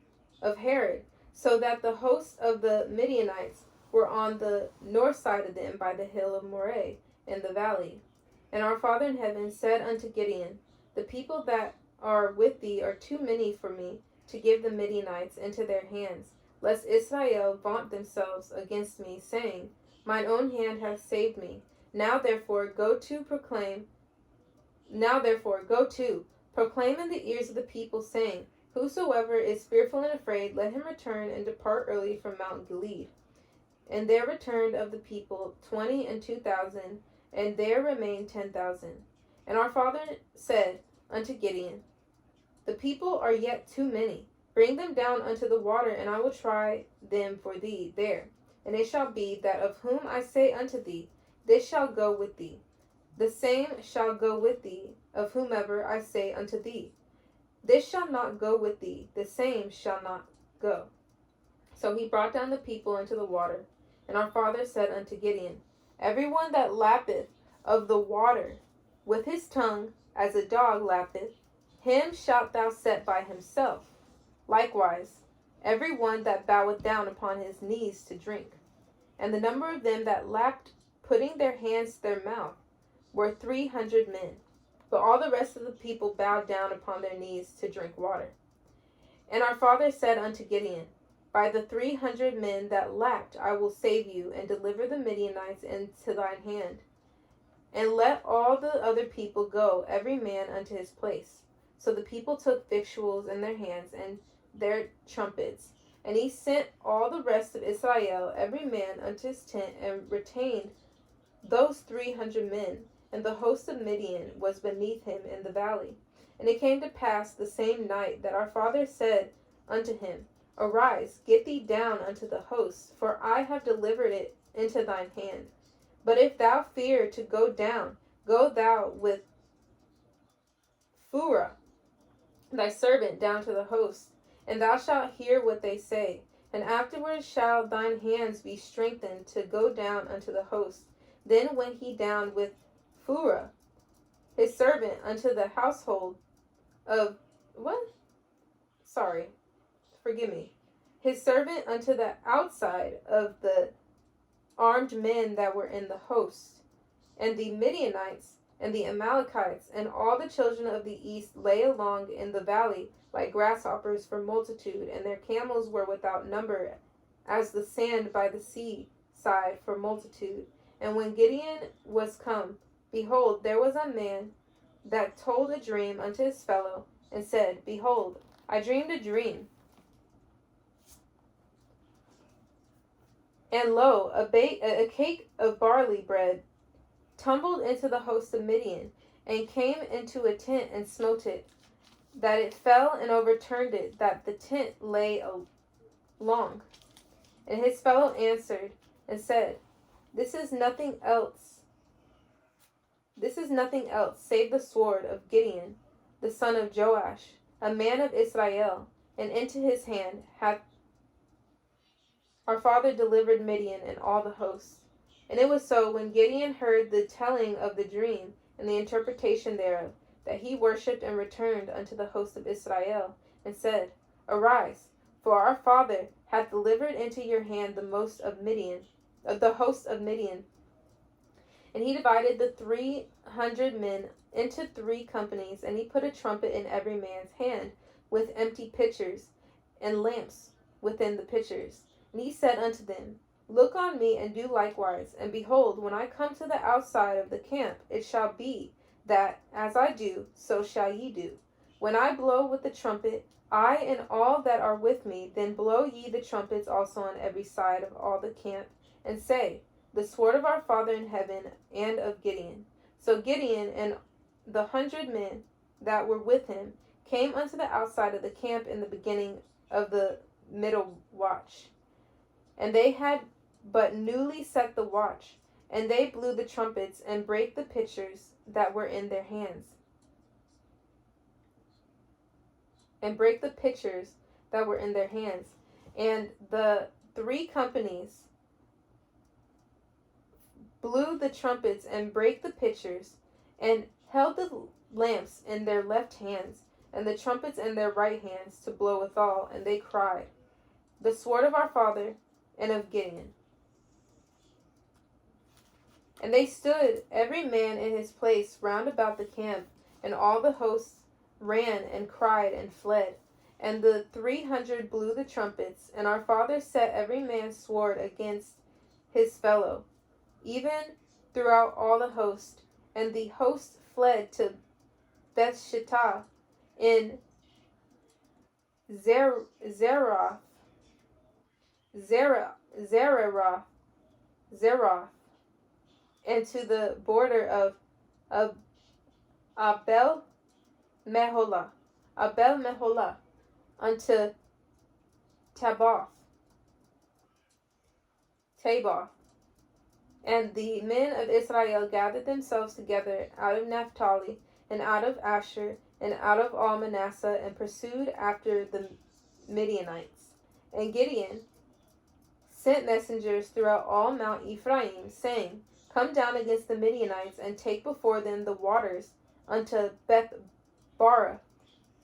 so that the hosts of the Midianites were on the north side of them by the hill of Moreh in the valley. And our Father in heaven said unto Gideon, The people that are with thee are too many for me to give the Midianites into their hands, lest Israel vaunt themselves against me, saying, Mine own hand hath saved me. Now therefore go to, proclaim in the ears of the people, saying, Whosoever is fearful and afraid, let him return and depart early from Mount Gilead. And there returned of the people 22,000, and there remained 10,000. And our Father said unto Gideon, The people are yet too many. Bring them down unto the water, and I will try them for thee there. And it shall be that of whom I say unto thee, this shall go with thee, the same shall go with thee, of whomever I say unto thee, this shall not go with thee, the same shall not go. So he brought down the people into the water. And our father said unto Gideon, every one that lappeth of the water with his tongue, as a dog lappeth, him shalt thou set by himself. Likewise, every one that boweth down upon his knees to drink. And the number of them that lapped, putting their hands to their mouth, were 300 men. But all the rest of the people bowed down upon their knees to drink water. And our father said unto Gideon, by the 300 men that lapped I will save you, and deliver the Midianites into thine hand. And let all the other people go, every man unto his place. So the people took victuals in their hands, and their trumpets. And he sent all the rest of Israel, every man unto his tent, and retained those 300 men. And the host of Midian was beneath him in the valley. And it came to pass the same night that our father said unto him, arise, get thee down unto the host, for I have delivered it into thine hand. But if thou fear to go down, go thou with Phurah thy servant down to the host, and thou shalt hear what they say. And afterward shall thine hands be strengthened to go down unto the host. Then went he down with Phurah his servant unto the household of his servant unto the outside of the armed men that were in the host. And the Midianites and the Amalekites and all the children of the east lay along in the valley like grasshoppers for multitude, and their camels were without number as the sand by the sea side for multitude. And when Gideon was come, behold, there was a man that told a dream unto his fellow, and said, behold, I dreamed a dream. And lo, a cake of barley bread tumbled into the host of Midian, and came into a tent and smote it, that it fell and overturned it, that the tent lay along. And his fellow answered and said, This is nothing else save the sword of Gideon, the son of Joash, a man of Israel, and into his hand hath our father delivered Midian and all the hosts. And it was so, when Gideon heard the telling of the dream and the interpretation thereof, that he worshipped and returned unto the host of Israel, and said, Arise, for our father hath delivered into your hand the host of Midian. And he divided the 300 men into 3 companies, and he put a trumpet in every man's hand, with empty pitchers and lamps within the pitchers. And he said unto them, Look on me, and do likewise. And behold, when I come to the outside of the camp, it shall be that, as I do, so shall ye do. When I blow with the trumpet, I and all that are with me, then blow ye the trumpets also on every side of all the camp, and say, The sword of our Father in heaven, and of Gideon. So Gideon and the 100 men that were with him came unto the outside of the camp in the beginning of the middle watch. And they had but newly set the watch, and they blew the trumpets, and brake the pitchers that were in their hands. And the 3 companies blew the trumpets, and brake the pitchers, and held the lamps in their left hands, and the trumpets in their right hands, to blow withal. And they cried, The sword of our father, and of Gideon. And they stood every man in his place round about the camp, and all the hosts ran and cried and fled. And the 300 blew the trumpets, and our father set every man's sword against his fellow, even throughout all the host. And the host fled to Bethshittah in Zeroth, and to the border of Abel Meholah, Abel Meholah, unto Tabbath. And the men of Israel gathered themselves together out of Naphtali, and out of Asher, and out of all Manasseh, and pursued after the Midianites. And Gideon sent messengers throughout all Mount Ephraim, saying, Come down against the Midianites, and take before them the waters unto Beth-barah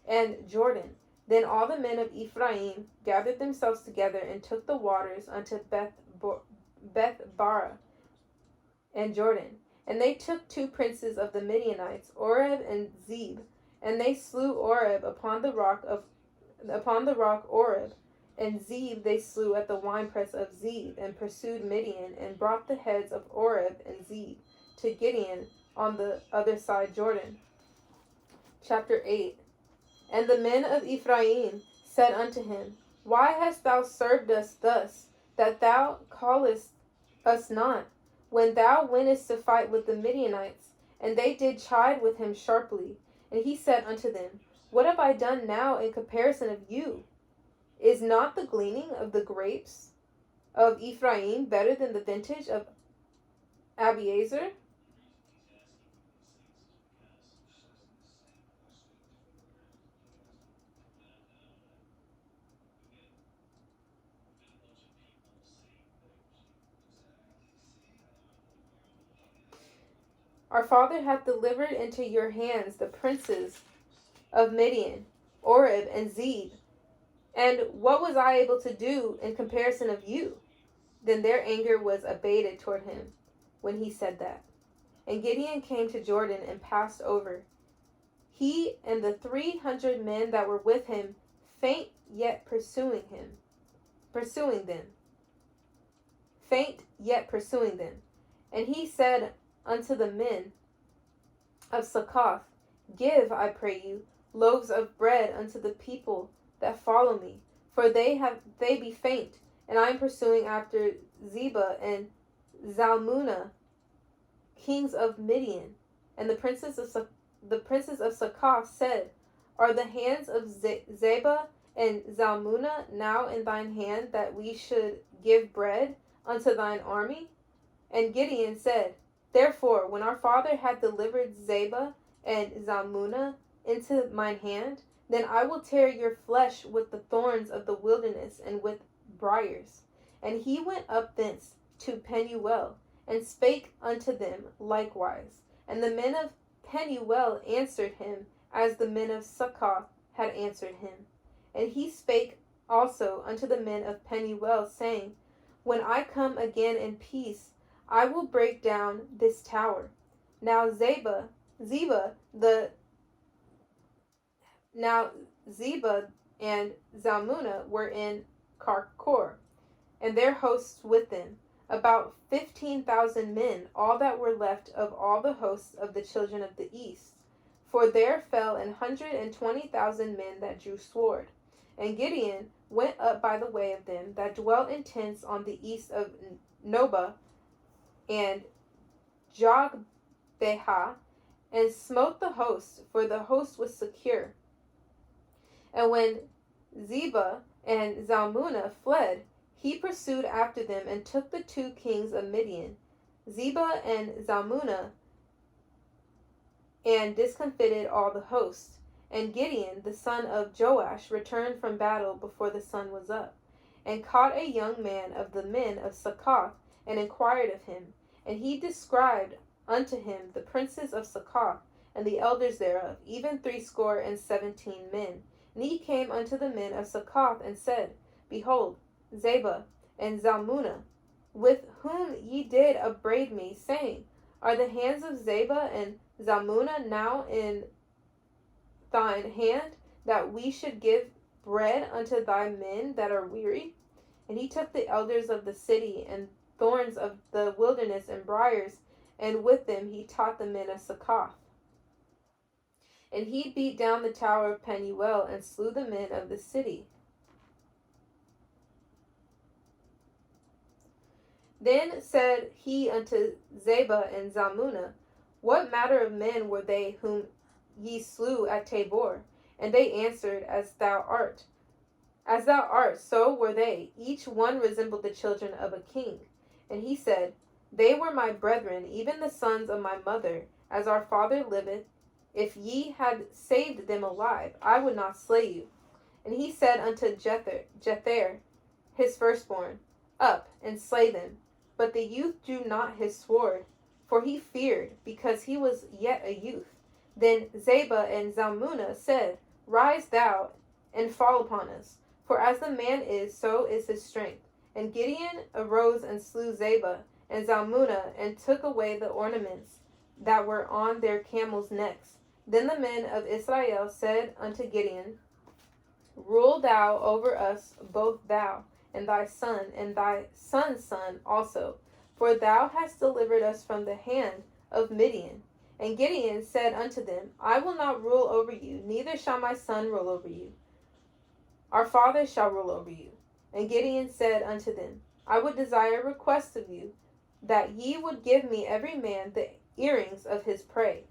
and Jordan. Then all the men of Ephraim gathered themselves together, and took the waters unto Beth-barah and Jordan. And they took 2 princes of the Midianites, Oreb and Zeb, and they slew Oreb upon the rock Oreb, and Zeb they slew at the winepress of Zeb, and pursued Midian, and brought the heads of Oreb and Zeb to Gideon on the other side Jordan. Chapter 8. And the men of Ephraim said unto him, Why hast thou served us thus, that thou callest us not, when thou wentest to fight with the Midianites? And they did chide with him sharply. And he said unto them, What have I done now in comparison of you? Is not the gleaning of the grapes of Ephraim better than the vintage of Abiezer? Our father hath delivered into your hands the princes of Midian, Oreb, and Zeb. And what was I able to do in comparison of you? Then their anger was abated toward him when he said that. And Gideon came to Jordan and passed over, he and the 300 men that were with him, faint yet pursuing them. And he said unto the men of Succoth, Give, I pray you, loaves of bread unto the people that follow me, for they be faint, and I am pursuing after Zebah and Zalmunna, kings of Midian. And the princes of Succoth said, Are the hands of Zebah and Zalmunna now in thine hand, that we should give bread unto thine army? And Gideon said, Therefore, when our father had delivered Zebah and Zalmunna into mine hand, then I will tear your flesh with the thorns of the wilderness and with briars. And he went up thence to Penuel, and spake unto them likewise. And the men of Penuel answered him, as the men of Succoth had answered him. And he spake also unto the men of Penuel, saying, When I come again in peace, I will break down this tower. Now Zebah and Zalmunna were in Karkor, and their hosts with them, about 15,000 men, all that were left of all the hosts of the children of the east. For there fell 120,000 men that drew sword. And Gideon went up by the way of them that dwelt in tents on the east of Nobah and Jogbehah, and smote the host, for the host was secure. And when Zebah and Zalmunna fled, he pursued after them, and took the 2 kings of Midian, Zebah and Zalmunna, and discomfited all the host. And Gideon, the son of Joash, returned from battle before the sun was up, and caught a young man of the men of Succoth, and inquired of him. And he described unto him the princes of Succoth, and the elders thereof, even 70 men. And he came unto the men of Succoth, and said, Behold, Zebah and Zalmunna, with whom ye did upbraid me, saying, Are the hands of Zebah and Zalmunna now in thine hand, that we should give bread unto thy men that are weary? And he took the elders of the city, and thorns of the wilderness, and briars, and with them he taught the men of Succoth. And he beat down the tower of Penuel, and slew the men of the city. Then said he unto Zebah and Zalmunna, What matter of men were they whom ye slew at Tabor? And they answered, As thou art. As thou art, so were they. Each one resembled the children of a king. And he said, They were my brethren, even the sons of my mother. As our father liveth, if ye had saved them alive, I would not slay you. And he said unto Jether, his firstborn, Up, and slay them. But the youth drew not his sword, for he feared, because he was yet a youth. Then Zebah and Zalmunna said, Rise thou, and fall upon us. For as the man is, so is his strength. And Gideon arose and slew Zebah and Zalmunna, and took away the ornaments that were on their camels' necks. Then the men of Israel said unto Gideon, Rule thou over us, both thou, and thy son, and thy son's son also, for thou hast delivered us from the hand of Midian. And Gideon said unto them, I will not rule over you, neither shall my son rule over you. Our father shall rule over you. And Gideon said unto them, I would desire a request of you, that ye would give me every man the earrings of his prey.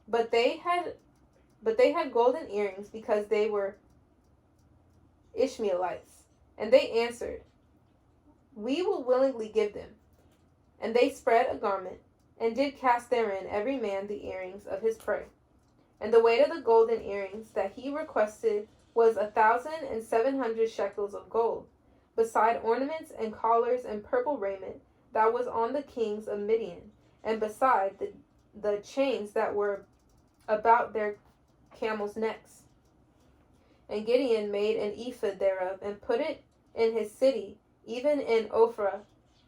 But they had golden earrings, because they were Ishmaelites. And they answered, We will willingly give them. And they spread a garment, and did cast therein every man the earrings of his prey. And the weight of the golden earrings that he requested was 1,700 shekels of gold, beside ornaments and collars and purple raiment that was on the kings of Midian, and beside the chains that were about their camels' necks. And Gideon made an ephod thereof, and put it in his city, even in Ophrah,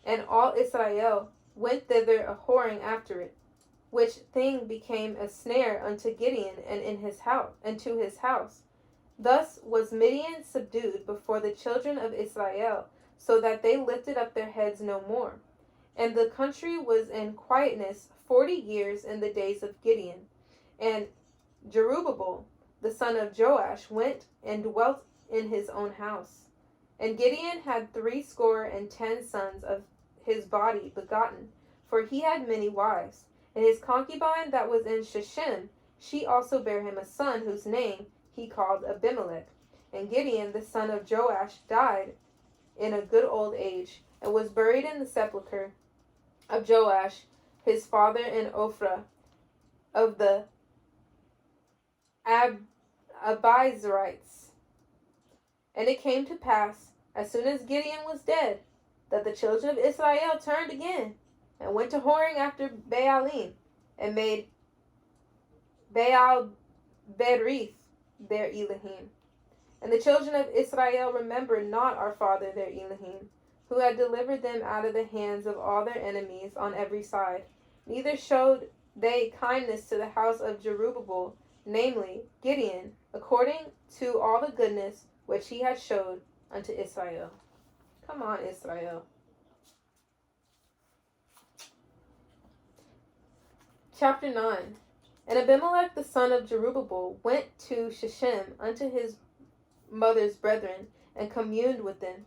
and all Israel went thither a whoring after it, which thing became a snare unto Gideon and in his house, and to his house. Thus was Midian subdued before the children of Israel, so that they lifted up their heads no more. And the country was in quietness 40 years in the days of Gideon. And Jerubbaal, the son of Joash, went and dwelt in his own house. And Gideon had 70 sons of his body begotten, for he had many wives. And his concubine that was in Shechem, she also bare him a son, whose name he called Abimelech. And Gideon, the son of Joash, died in a good old age, and was buried in the sepulchre of Joash his father in Ophrah of the Abizarites. And it came to pass, as soon as Gideon was dead, that the children of Israel turned again, and went to whoring after Baalim, and made Baal Berith their Elohim. And the children of Israel remembered not our father their Elohim, who had delivered them out of the hands of all their enemies on every side. Neither showed they kindness to the house of Jerubbaal, namely Gideon, according to all the goodness which he had showed unto Israel. Come on, Israel. Chapter 9. And Abimelech the son of Jerubbaal went to Shechem unto his mother's brethren, and communed with them,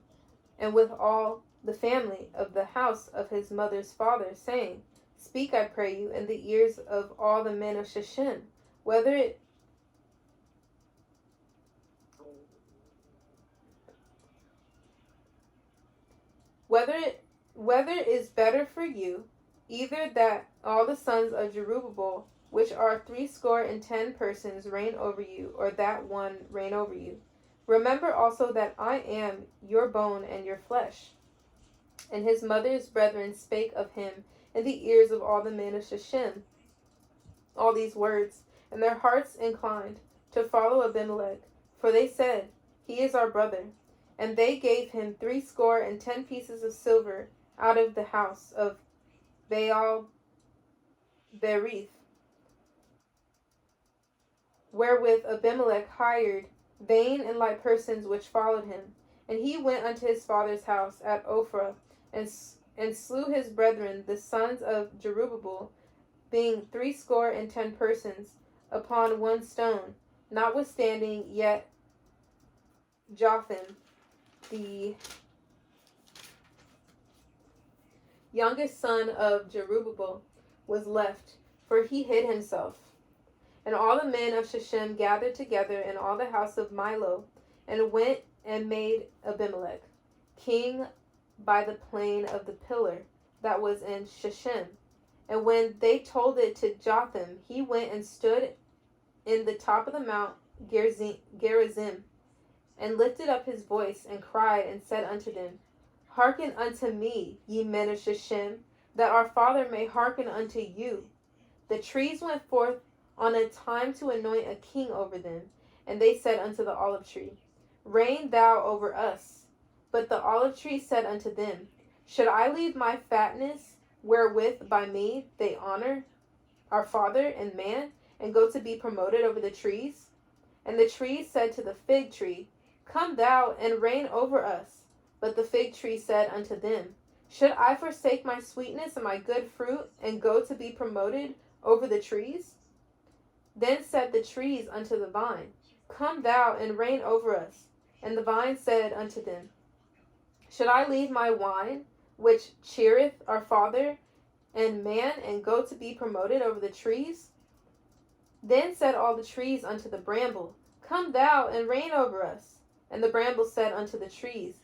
and with all the family of the house of his mother's father, saying, Speak, I pray you, in the ears of all the men of Shechem, whether it is better for you, either that all the sons of Jerubbaal, which are 70 persons, reign over you, or that one reign over you. Remember also that I am your bone and your flesh. And his mother's brethren spake of him in the ears of all the men of Shechem all these words, and their hearts inclined to follow Abimelech, for they said, He is our brother. And they gave him 70 pieces of silver out of the house of Baal Berith, wherewith Abimelech hired vain and light persons which followed him. And he went unto his father's house at Ophrah, and slew his brethren, the sons of Jerubbaal, being 70 persons, upon one stone. Notwithstanding, yet Jotham, the youngest son of Jerubbaal, was left, for he hid himself. And all the men of Shechem gathered together in all the house of Milo, and went and made Abimelech king by the plain of the pillar that was in Shechem. And when they told it to Jotham, he went and stood in the top of the mount Gerizim, and lifted up his voice, and cried, and said unto them, Hearken unto me, ye men of Shechem, that our father may hearken unto you. The trees went forth on a time to anoint a king over them, and they said unto the olive tree, Reign thou over us. But the olive tree said unto them, Should I leave my fatness, wherewith by me they honor our father and man, and go to be promoted over the trees? And the trees said to the fig tree, Come thou and reign over us. But the fig tree said unto them, Should I forsake my sweetness and my good fruit, and go to be promoted over the trees? Then said the trees unto the vine, Come thou and reign over us. And the vine said unto them, Should I leave my wine, which cheereth our father and man, and go to be promoted over the trees? Then said all the trees unto the bramble, Come thou and reign over us. And the bramble said unto the trees,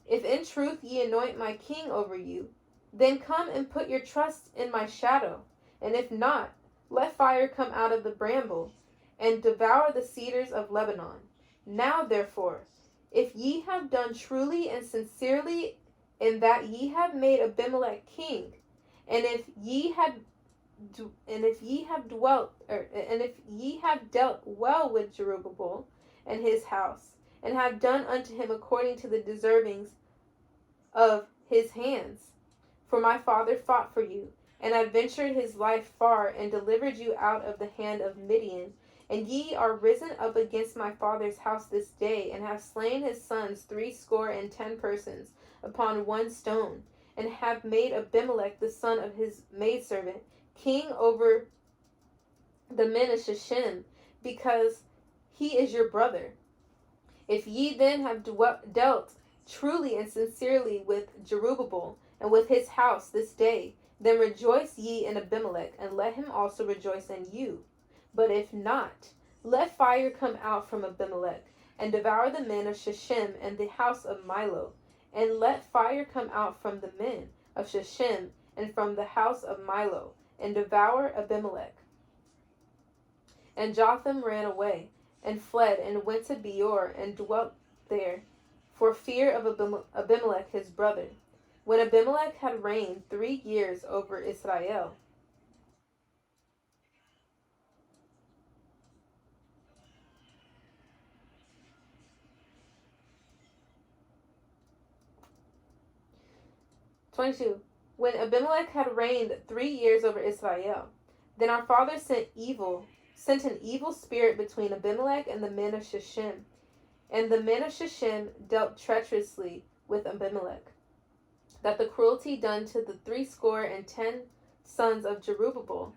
If in truth ye anoint my king over you, then come and put your trust in my shadow. And if not, let fire come out of the bramble, and devour the cedars of Lebanon. Now therefore, if ye have done truly and sincerely in that ye have made Abimelech king, and if ye have dealt well with Jerubbaal and his house, and have done unto him according to the deservings of his hands, for my father fought for you, and adventured his life far, and delivered you out of the hand of Midian, and ye are risen up against my father's house this day, and have slain his sons 70 persons upon one stone, and have made Abimelech the son of his maidservant king over the men of Shechem, because he is your brother. If ye then have dealt truly and sincerely with Jerubbaal and with his house this day, then rejoice ye in Abimelech, and let him also rejoice in you. But if not, let fire come out from Abimelech, and devour the men of Shechem and the house of Milo. And let fire come out from the men of Shechem and from the house of Milo, and devour Abimelech. And Jotham ran away, and fled, and went to Beor, and dwelt there, for fear of Abimelech his brother, when Abimelech had reigned 3 years over Israel. When Abimelech had reigned 3 years over Israel, then our father sent an evil spirit between Abimelech and the men of Shechem, and the men of Shechem dealt treacherously with Abimelech, that the cruelty done to the 70 sons of Jerubbaal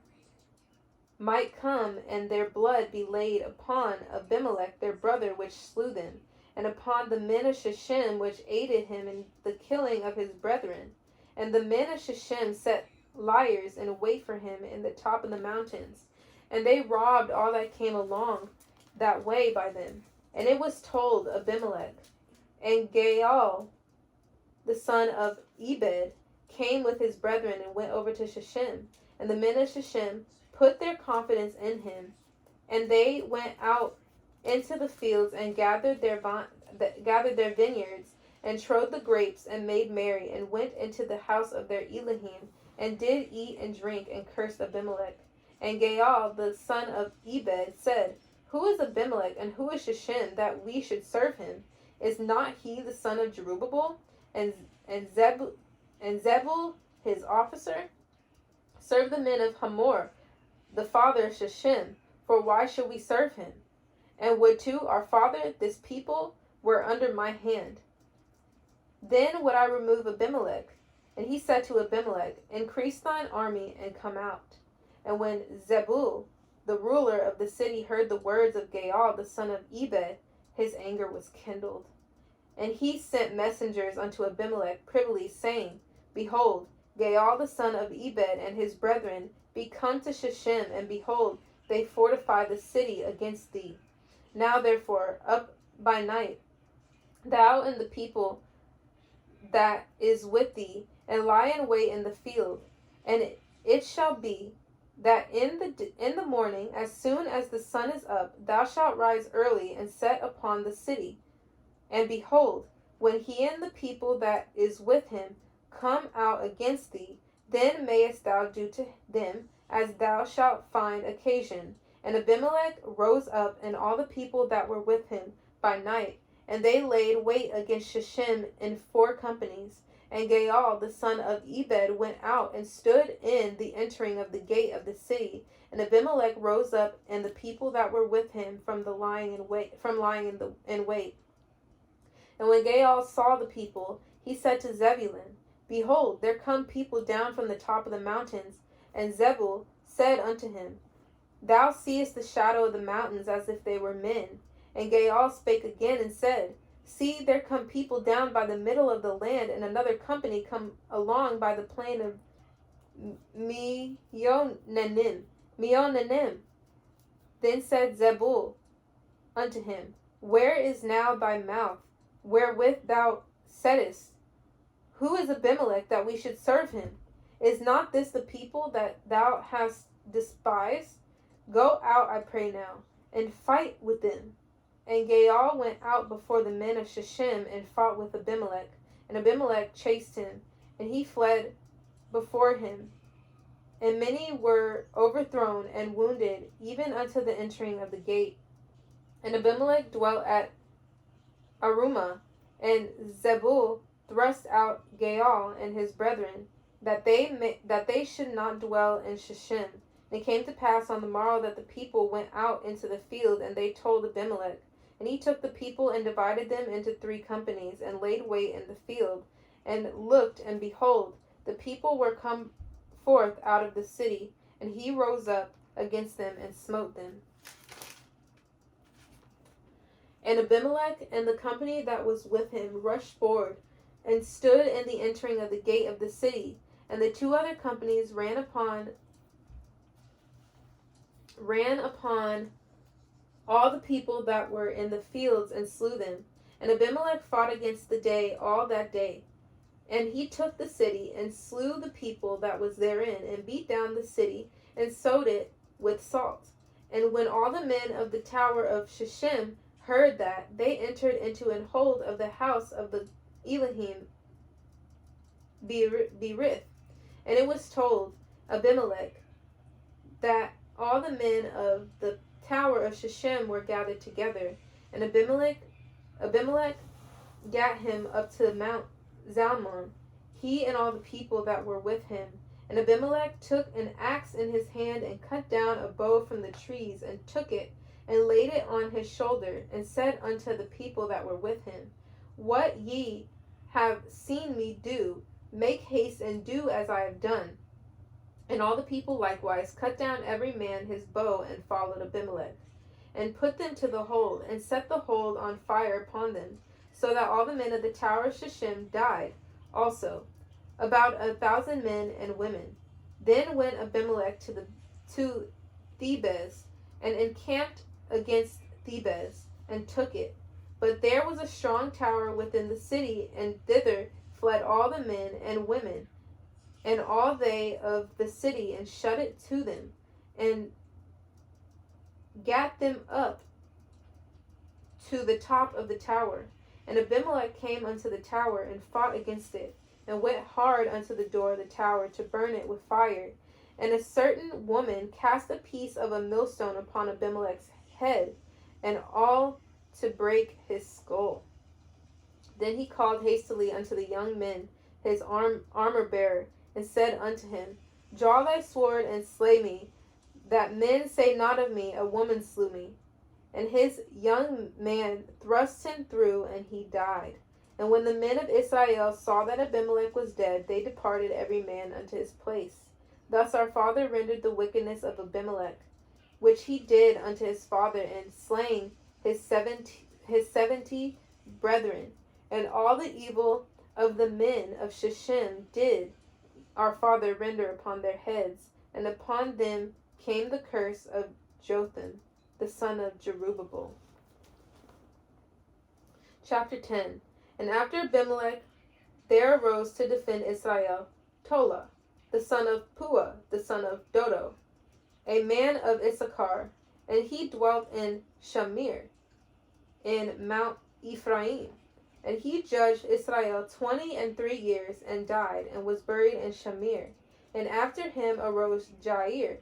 might come, and their blood be laid upon Abimelech their brother, which slew them, and upon the men of Shechem, which aided him in the killing of his brethren. And the men of Shechem set liers in wait for him in the top of the mountains, and they robbed all that came along that way by them. And it was told Abimelech. And Gaal, the son of Ebed, came with his brethren and went over to Shechem. And the men of Shechem put their confidence in him, and they went out into the fields and gathered their vineyards, and trode the grapes, and made merry, and went into the house of their Elohim, and did eat and drink, and cursed Abimelech. And Gaal, the son of Ebed, said, Who is Abimelech, and who is Shechem, that we should serve him? Is not he the son of Jerubbaal, and Zebul his officer? Serve the men of Hamor, the father of Shechem, for why should we serve him? And would to our father this people were under my hand. Then would I remove Abimelech. And he said to Abimelech, Increase thine army, and come out. And when Zebul, the ruler of the city, heard the words of Gaal, the son of Ebed, his anger was kindled. And he sent messengers unto Abimelech privily, saying, Behold, Gaal the son of Ebed and his brethren be come to Shechem, and behold, they fortify the city against thee. Now therefore, up by night, thou and the people that is with thee, and lie in wait in the field. And it shall be that in the morning, as soon as the sun is up, thou shalt rise early and set upon the city. And behold, when he and the people that is with him come out against thee, then mayest thou do to them as thou shalt find occasion. And Abimelech rose up, and all the people that were with him by night, and they laid wait against Shechem in 4 companies. And Gaal the son of Ebed went out and stood in the entering of the gate of the city. And Abimelech rose up, and the people that were with him from lying in wait. And when Gaal saw the people, he said to Zebulun, Behold, there come people down from the top of the mountains. And Zebul said unto him, Thou seest the shadow of the mountains as if they were men. And Gaal spake again and said, See, there come people down by the middle of the land, and another company come along by the plain of Meonanim. Then said Zebul unto him, Where is now thy mouth, wherewith thou saidst, Who is Abimelech, that we should serve him? Is not this the people that thou hast despised? Go out, I pray now, and fight with them. And Gaal went out before the men of Shechem and fought with Abimelech. And Abimelech chased him, and he fled before him. And many were overthrown and wounded, even unto the entering of the gate. And Abimelech dwelt at Arumah, and Zebul thrust out Gaal and his brethren, that they should not dwell in Shechem. And it came to pass on the morrow that the people went out into the field, and they told Abimelech. And he took the people and divided them into 3 companies, and laid wait in the field, and looked, and behold, the people were come forth out of the city, and he rose up against them and smote them. And Abimelech and the company that was with him rushed forward, and stood in the entering of the gate of the city. And the 2 other companies ran upon all the people that were in the fields, and slew them. And Abimelech fought against the day all that day. And he took the city, and slew the people that was therein, and beat down the city, and sowed it with salt. And when all the men of the tower of Shechem heard that, they entered into an hold of the house of the Elohim Berith. And it was told Abimelech that all the men of the tower of Shechem were gathered together. And Abimelech gat him up to Mount Zalmon, he and all the people that were with him. And Abimelech took an axe in his hand, and cut down a bow from the trees, and took it, and laid it on his shoulder, and said unto the people that were with him, What ye have seen me do, make haste and do as I have done. And all the people likewise cut down every man his bow, and followed Abimelech, and put them to the hold, and set the hold on fire upon them, so that all the men of the tower of Shechem died also, about 1,000 men and women. Then went Abimelech to Thebez, and encamped against Thebez, and took it. But there was a strong tower within the city, and thither fled all the men and women, and all they of the city, and shut it to them, and gat them up to the top of the tower. And Abimelech came unto the tower, and fought against it, and went hard unto the door of the tower to burn it with fire. And a certain woman cast a piece of a millstone upon Abimelech's head, and all to break his skull. Then he called hastily unto the young men, his armor bearer, and said unto him, Draw thy sword, and slay me, that men say not of me, A woman slew me. And his young man thrust him through, and he died. And when the men of Israel saw that Abimelech was dead, they departed every man unto his place. Thus our father rendered the wickedness of Abimelech, which he did unto his father, in slaying his 70 brethren. And all the evil of the men of Shechem did our father render upon their heads, and upon them came the curse of Jotham, the son of Jerubbaal. Chapter 10. And after Abimelech there arose to defend Israel Tola, the son of Puah, the son of Dodo, a man of Issachar, and he dwelt in Shamir, in Mount Ephraim. And he judged Israel 23 years, and died, and was buried in Shamir. And after him arose Jair,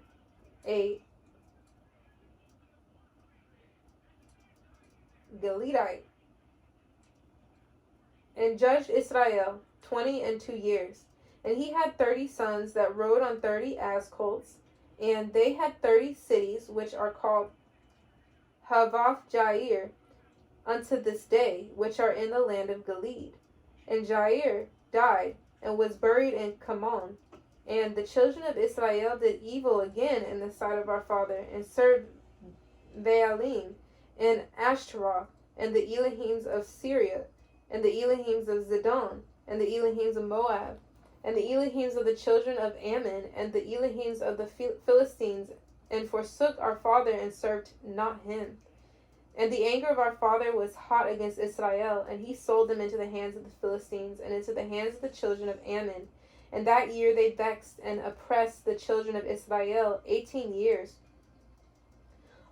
a Gileadite, and judged Israel 22 years. And he had 30 sons that rode on 30 ass colts, and they had 30 cities, which are called Havoth Jair unto this day, which are in the land of Gilead. And Jair died, and was buried in Kamon. And the children of Israel did evil again in the sight of our father, and served Baalim, and Ashtaroth, and the Elohims of Syria, and the Elohims of Zidon, and the Elohims of Moab, and the Elohims of the children of Ammon, and the Elohims of the Philistines, and forsook our father, and served not him. And the anger of our father was hot against Israel, and he sold them into the hands of the Philistines, and into the hands of the children of Ammon. And that year they vexed and oppressed the children of Israel 18 years.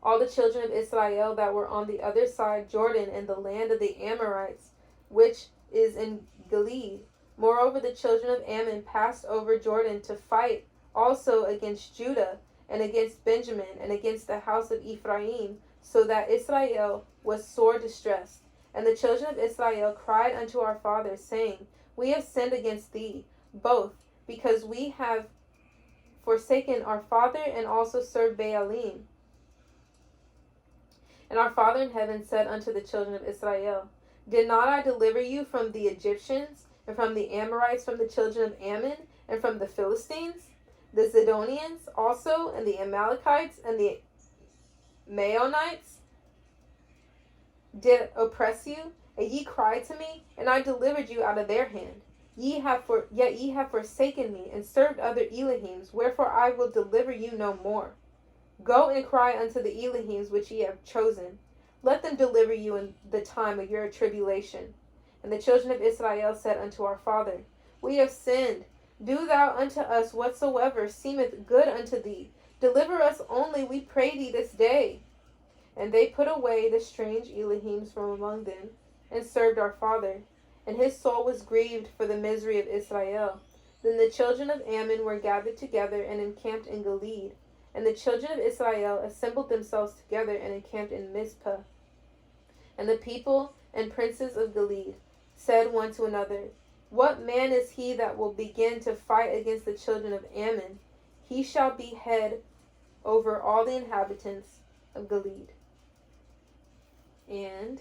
All the children of Israel that were on the other side Jordan, in the land of the Amorites, which is in Gilead. Moreover, the children of Ammon passed over Jordan to fight also against Judah, and against Benjamin, and against the house of Ephraim, so that Israel was sore distressed. And the children of Israel cried unto our father, saying, We have sinned against thee, both because we have forsaken our father, and also served Baalim. And our Father in heaven said unto the children of Israel, Did not I deliver you from the Egyptians, and from the Amorites, from the children of Ammon, and from the Philistines? The Zidonians also, and the Amalekites, and the Maonites did oppress you, and ye cried to me, and I delivered you out of their hand. Yet ye have forsaken me, and served other Elohims, wherefore I will deliver you no more. Go and cry unto the Elohims which ye have chosen. Let them deliver you in the time of your tribulation. And the children of Israel said unto our father, We have sinned. Do thou unto us whatsoever seemeth good unto thee. Deliver us only, we pray thee, this day. And they put away the strange Elohims from among them, and served our father. And his soul was grieved for the misery of Israel. Then the children of Ammon were gathered together, and encamped in Gilead. And the children of Israel assembled themselves together, and encamped in Mizpah. And the people and princes of Gilead said one to another, What man is he that will begin to fight against the children of Ammon? He shall be head over all the inhabitants of Gilead. And,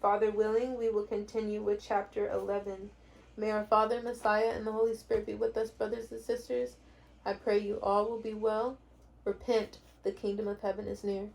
Father willing, we will continue with chapter 11. May our Father, Messiah, and the Holy Spirit be with us, brothers and sisters. I pray you all will be well. Repent, the kingdom of heaven is near.